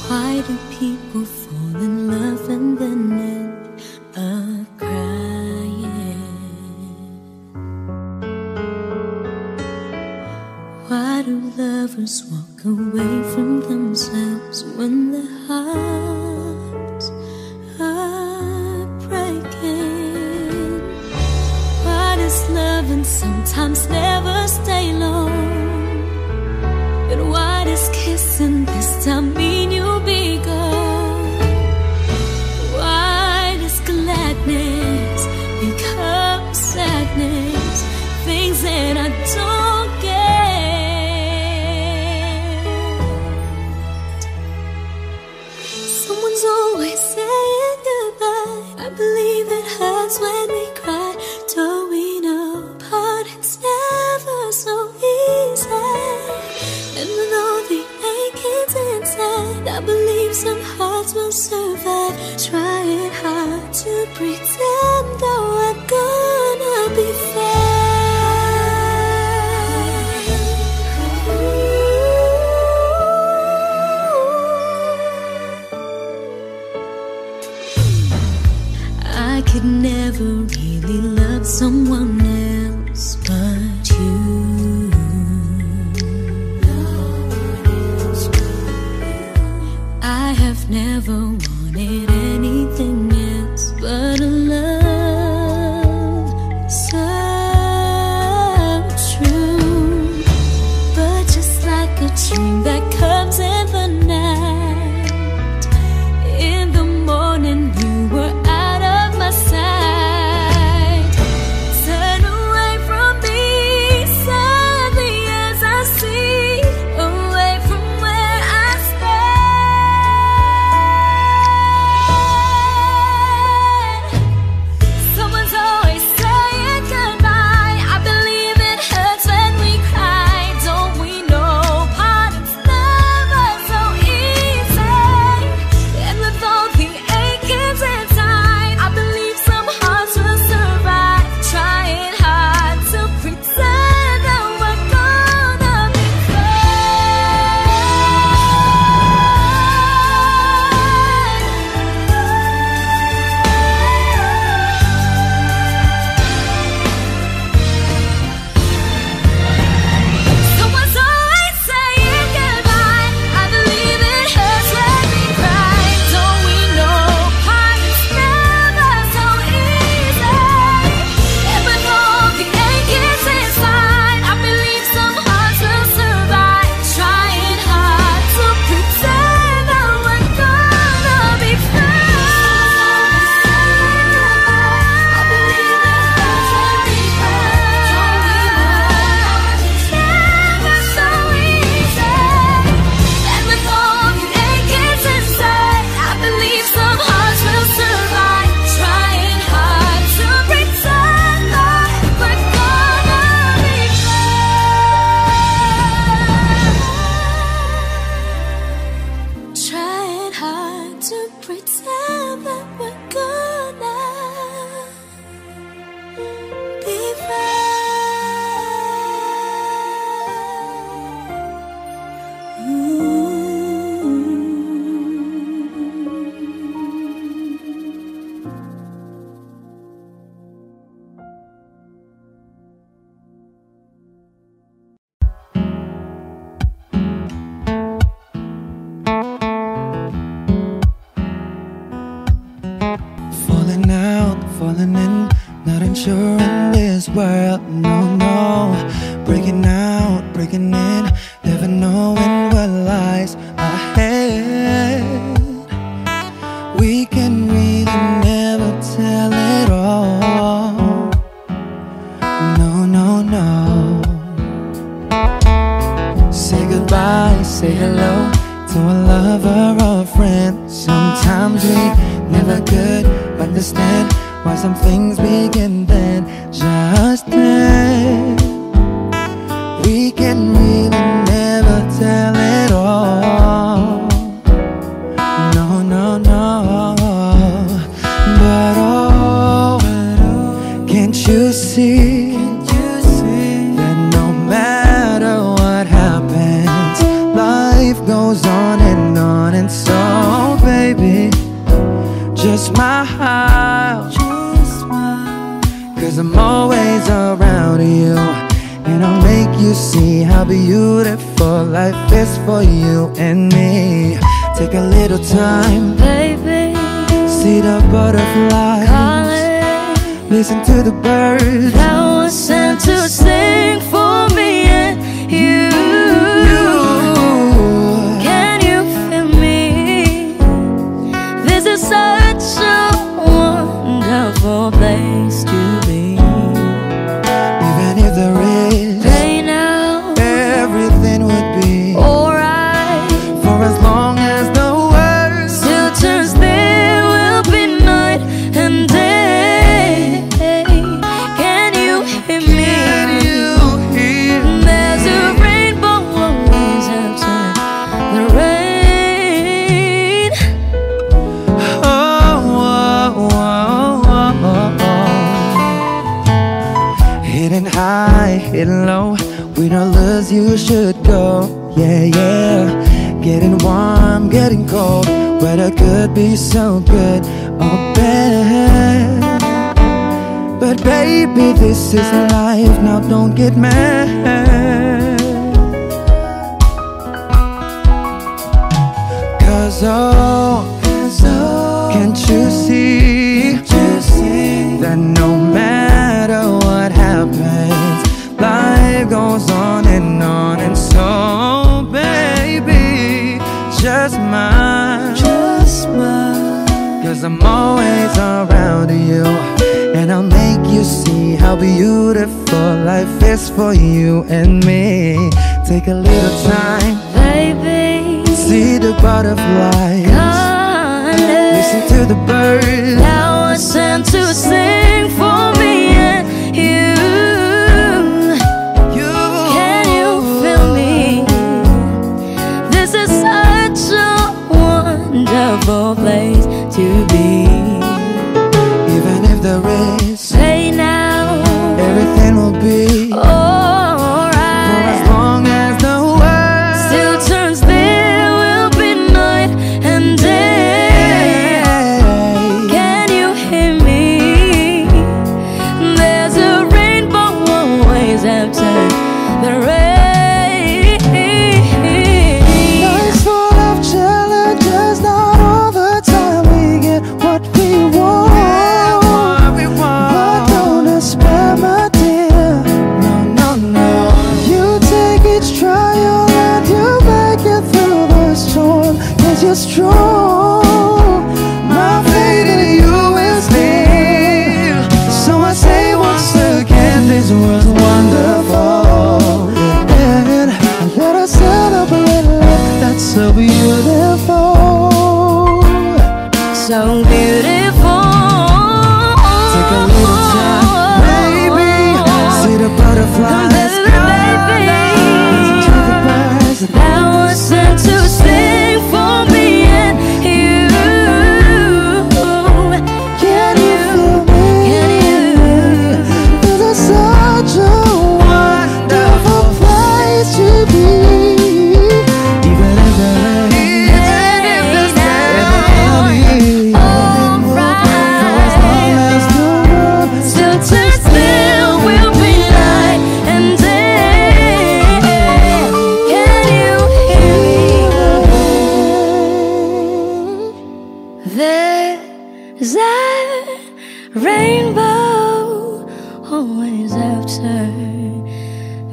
Why do people fall in love and then end up crying? Why do lovers walk away from themselves when their hearts are breaking? Why does loving sometimes never stay long? And why does kissing this time mean you'll be gone? Why does gladness become sadness? Things that I don't get. Someone's always saying goodbye. I believe it hurts when we cry. Towing apart, it's never so easy. And with all the achings inside, I believe some hearts will survive. Trying hard to pretend that we're gonna be fine. I could never really love someone else but you. I have never wanted anything else but a love so true. But just like a dream that comes in the night, in the morning you were out of my sight. adventure in this world. No, no, breaking out, breaking in, never knowing what lies ahead. We can really never tell it all. No, no, no. Say goodbye, say hello to a lover or a friend. Sometimes we never could understand why some things begin then, just then. We can really never tell it all. No, no, no. But oh, can't you see that no matter what happens, life goes on. And so, baby, just smile, cause I'm always around you, and I'll make you see how beautiful life is for you and me. Take a little time, baby, see the butterflies calling, listen to the birds that was sent to sing for me and you. Can you feel me? This is such a wonderful place to be. Even if there is pain now, everything would be alright. For as long as the world still turns, there will be night and day. Can you hear me? Can you hear? There's a rainbow always outside the rain. Oh, oh, oh, oh, oh. Hidden high, hidden low, we don't lose, you should go. Yeah, yeah. Getting warm, getting cold, weather could be so good or bad. But baby, this is life, now don't get mad. Cause oh, can't you see that no matter what happens, life goes on. And so, baby, just smile, cause I'm always around you, and I'll make you see how beautiful life is for you and me. Take a little time, Baby, see the butterflies, calling, listen to the birds that was sent to sing for me and you. Can you feel me? This is such a wonderful place to be. Even if there is Say now, everything will be alright. for as long as the world Still turns, there will be night and day. Can you hear me? There's a rainbow always after the rain. Life's full of challenges, not all the time we get what we want. But don't despair, my dear. No, no, no. You take each trial and you make it through the storm, cause you're strong. My faith in you is near. So I say once again, this was wonderful. And let us celebrate life that's so beautiful. So beautiful. Take a little time, baby. See the butterflies, Baby, listen to the birds. that was sent to sing for me and you. Can you feel me? Can you? This is such a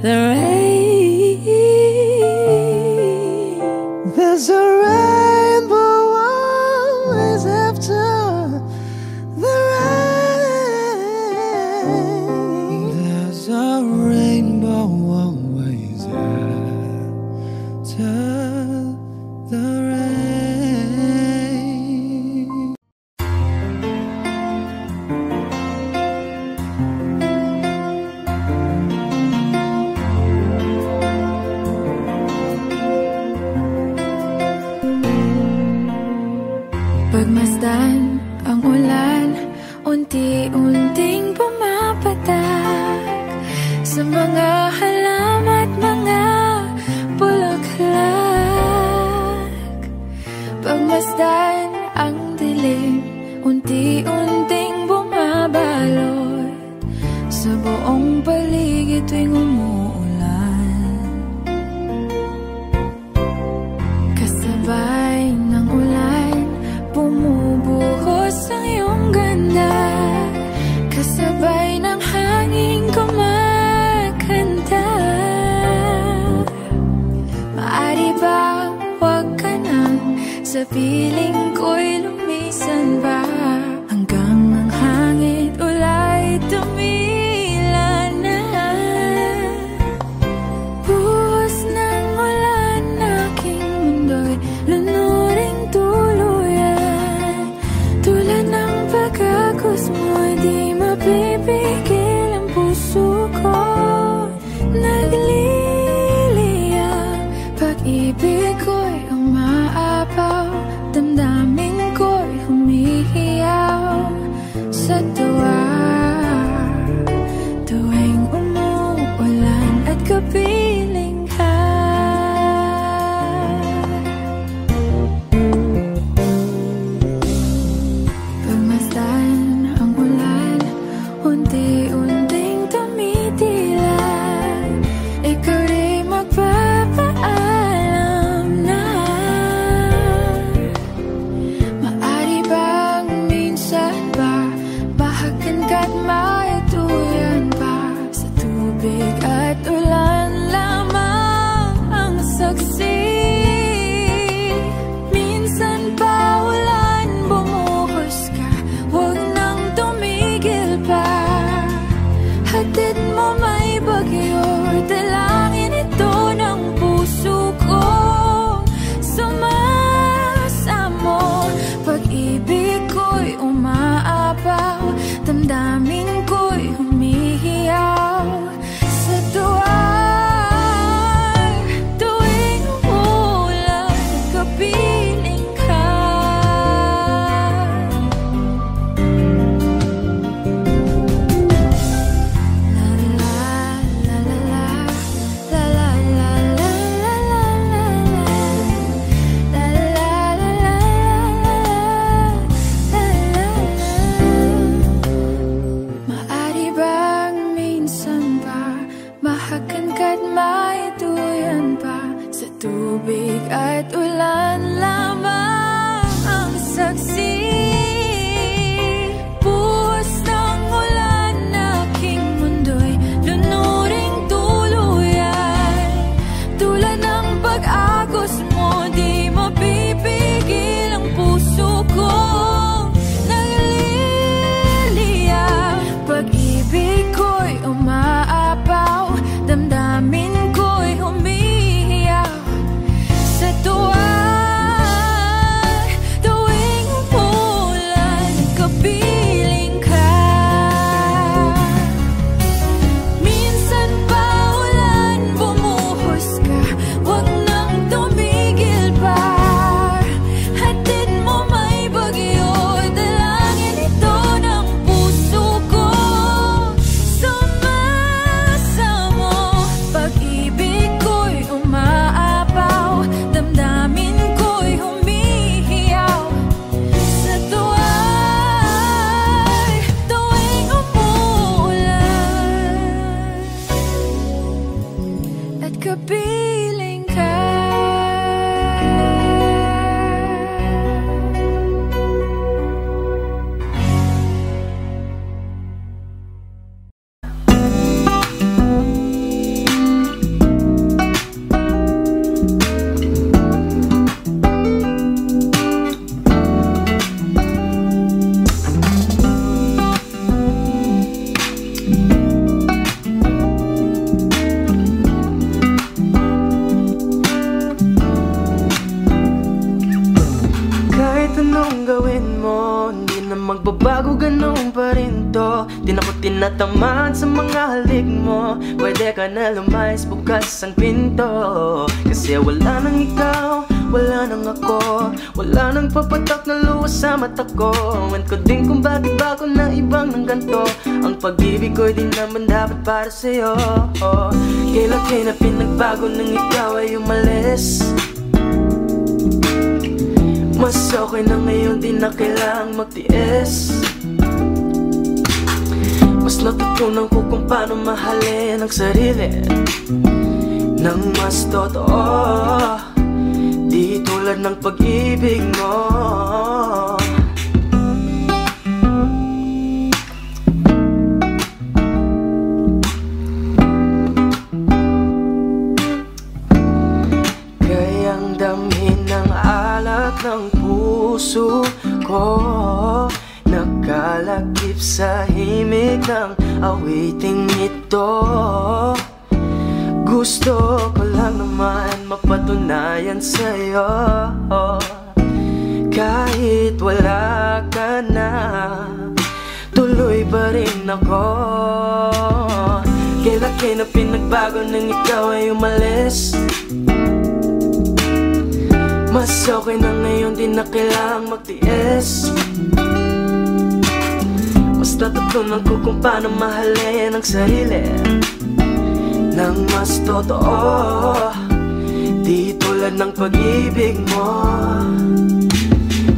the rain. There's a rainbow always after the rain. There's a rainbow always after the rain. Pagmasdan ang ulan, unti-unting pumapatak sa mga halaman at mga bulaklak. Pagmasdan ang dilim, unti-unting bumabalot sa buong paligid tuwing umuulan. Kasabay ng ulan, bumubuhos ang iyong ganda. Kasabay ng hangin kumakanta. Maari ba huwag ka nang sa piling ko'y lumisan ba, hanggang ang hangin ulay tumila na. Buhos ng ulan, aking mundo'y lunuring tuluyan. Tulad ng pagkagos mo'y di mapipigil ang puso ko. Nagliliyab, pag-ibig ko'y umaapaw, damdamin ko'y humihiyaw sa tuwa. Tuwing umuulan at kapiling ka. Pagmasdan ang ulan, unti-unting tumitila. Ikaw rin magpapaalam na. Maari bang minsan ba bahagan ka't maituyan pa, sa tubig at ulan lamang ang saksi. Minsan pa ulan, bumuhos ka, huwag nang tumigil pa. Hatid mo may bagyo, dalangin ito ng puso ko. Sumasamo, pag-ibig ko'y umaapaw, damdamin ko'y humihiyaw sa tuwa. Tuwing umuulan at kapiling ka. La la la la la, la la la la la la la, la la la la la. Maari bang minsan pa bahagan ka't maituyan pa, sa tubig at ulan lamang ang saksi. Buhos ng ulan, aking mundo'y lunuring tuluyan. Tulad ng pag-agos mo, di mapipigil ang puso ko. Nagliliyab, pag-ibig ko'y umaapaw, damdamin ko'y humihiyaw sa tuwa. tinatamaan sa mga halik mo, pwede ka na lumayas, bukas ang pinto. Kasi wala nang ikaw, wala nang ako, wala nang papatak na luwas sa mata ko. Ewan ko din kung bakit ba ako na ibang ng ganto. Ang pag-ibig ko'y di naman dapat para sa'yo. Kailan na pinagbago nang ikaw ay umalis. Mas okay na ngayon, di na kailangang magtiis. Mas natutunan ko kung paano mahalin ang sarili nang mas totoo, di tulad ng pag-ibig mo. Kayang damhin ng alat ng puso ko, nakalakip sa himig ng awiting ito. Gusto ko lang naman mapatunayan sa'yo, kahit wala ka na, tuloy pa rin ako. Kailan na pinagbago nang ikaw ay umalis. Mas okay na ngayon, di na kailangang magtiis. Mas natutunan ko kung paano mahalin ang sarili nang mas totoo, di tulad ng pag-ibig mo.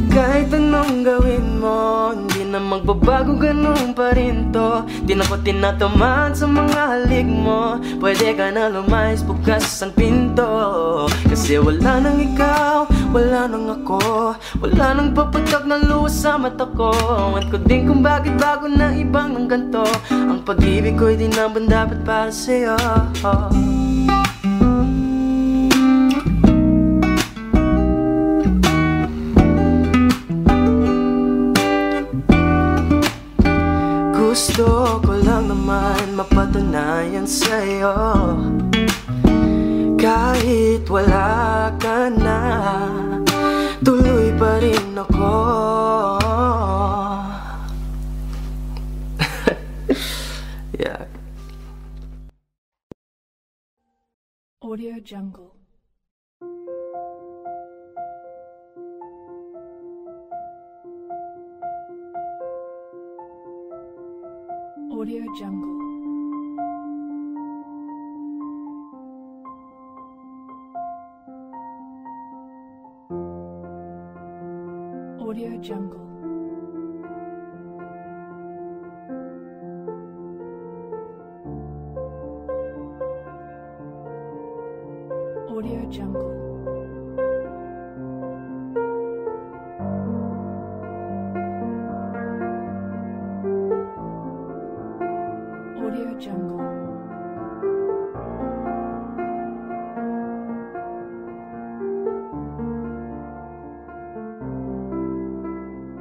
Kahit anong gawin mo, hindi na magbabago, ganun pa rin to. Di na ko tinatamaan sa mga halik mo, pwede ka na lumayas, bukas ang pinto. Kasi wala nang ikaw, wala nang ako, wala nang papatak na luwas sa mata ko. Ewan ko din kung bakit bago na ibang ng ganto. Ang pag-ibig ko'y di naman dapat para sa'yo. Gusto ko lang naman mapatunayan sa'yo, kahit wala ka na, tuloy pa rin ako. Yeah. Audio Jungle. Audio Jungle. Audio Jungle. Audio Jungle. Audio Jungle.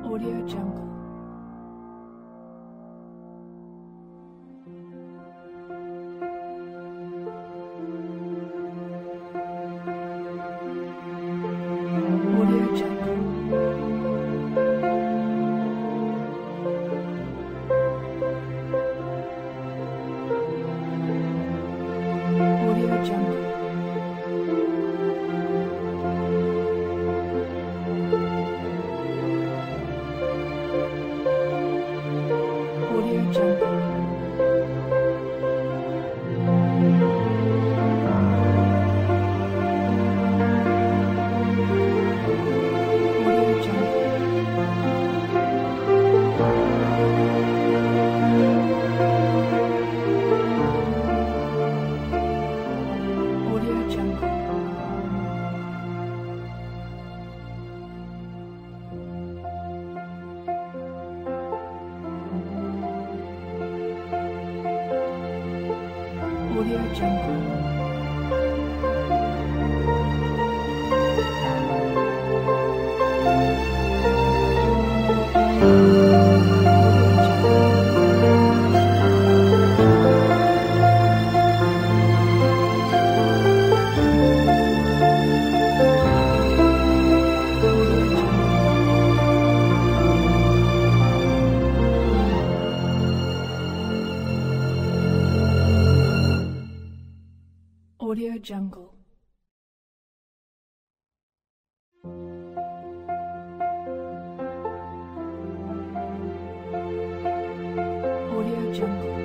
Audio Jungle. Audio Jungle. Audio Jungle. Audio Jungle. Audio Jungle. Audio Jungle. Audio Jungle. Audio Jungle. Audio Jungle.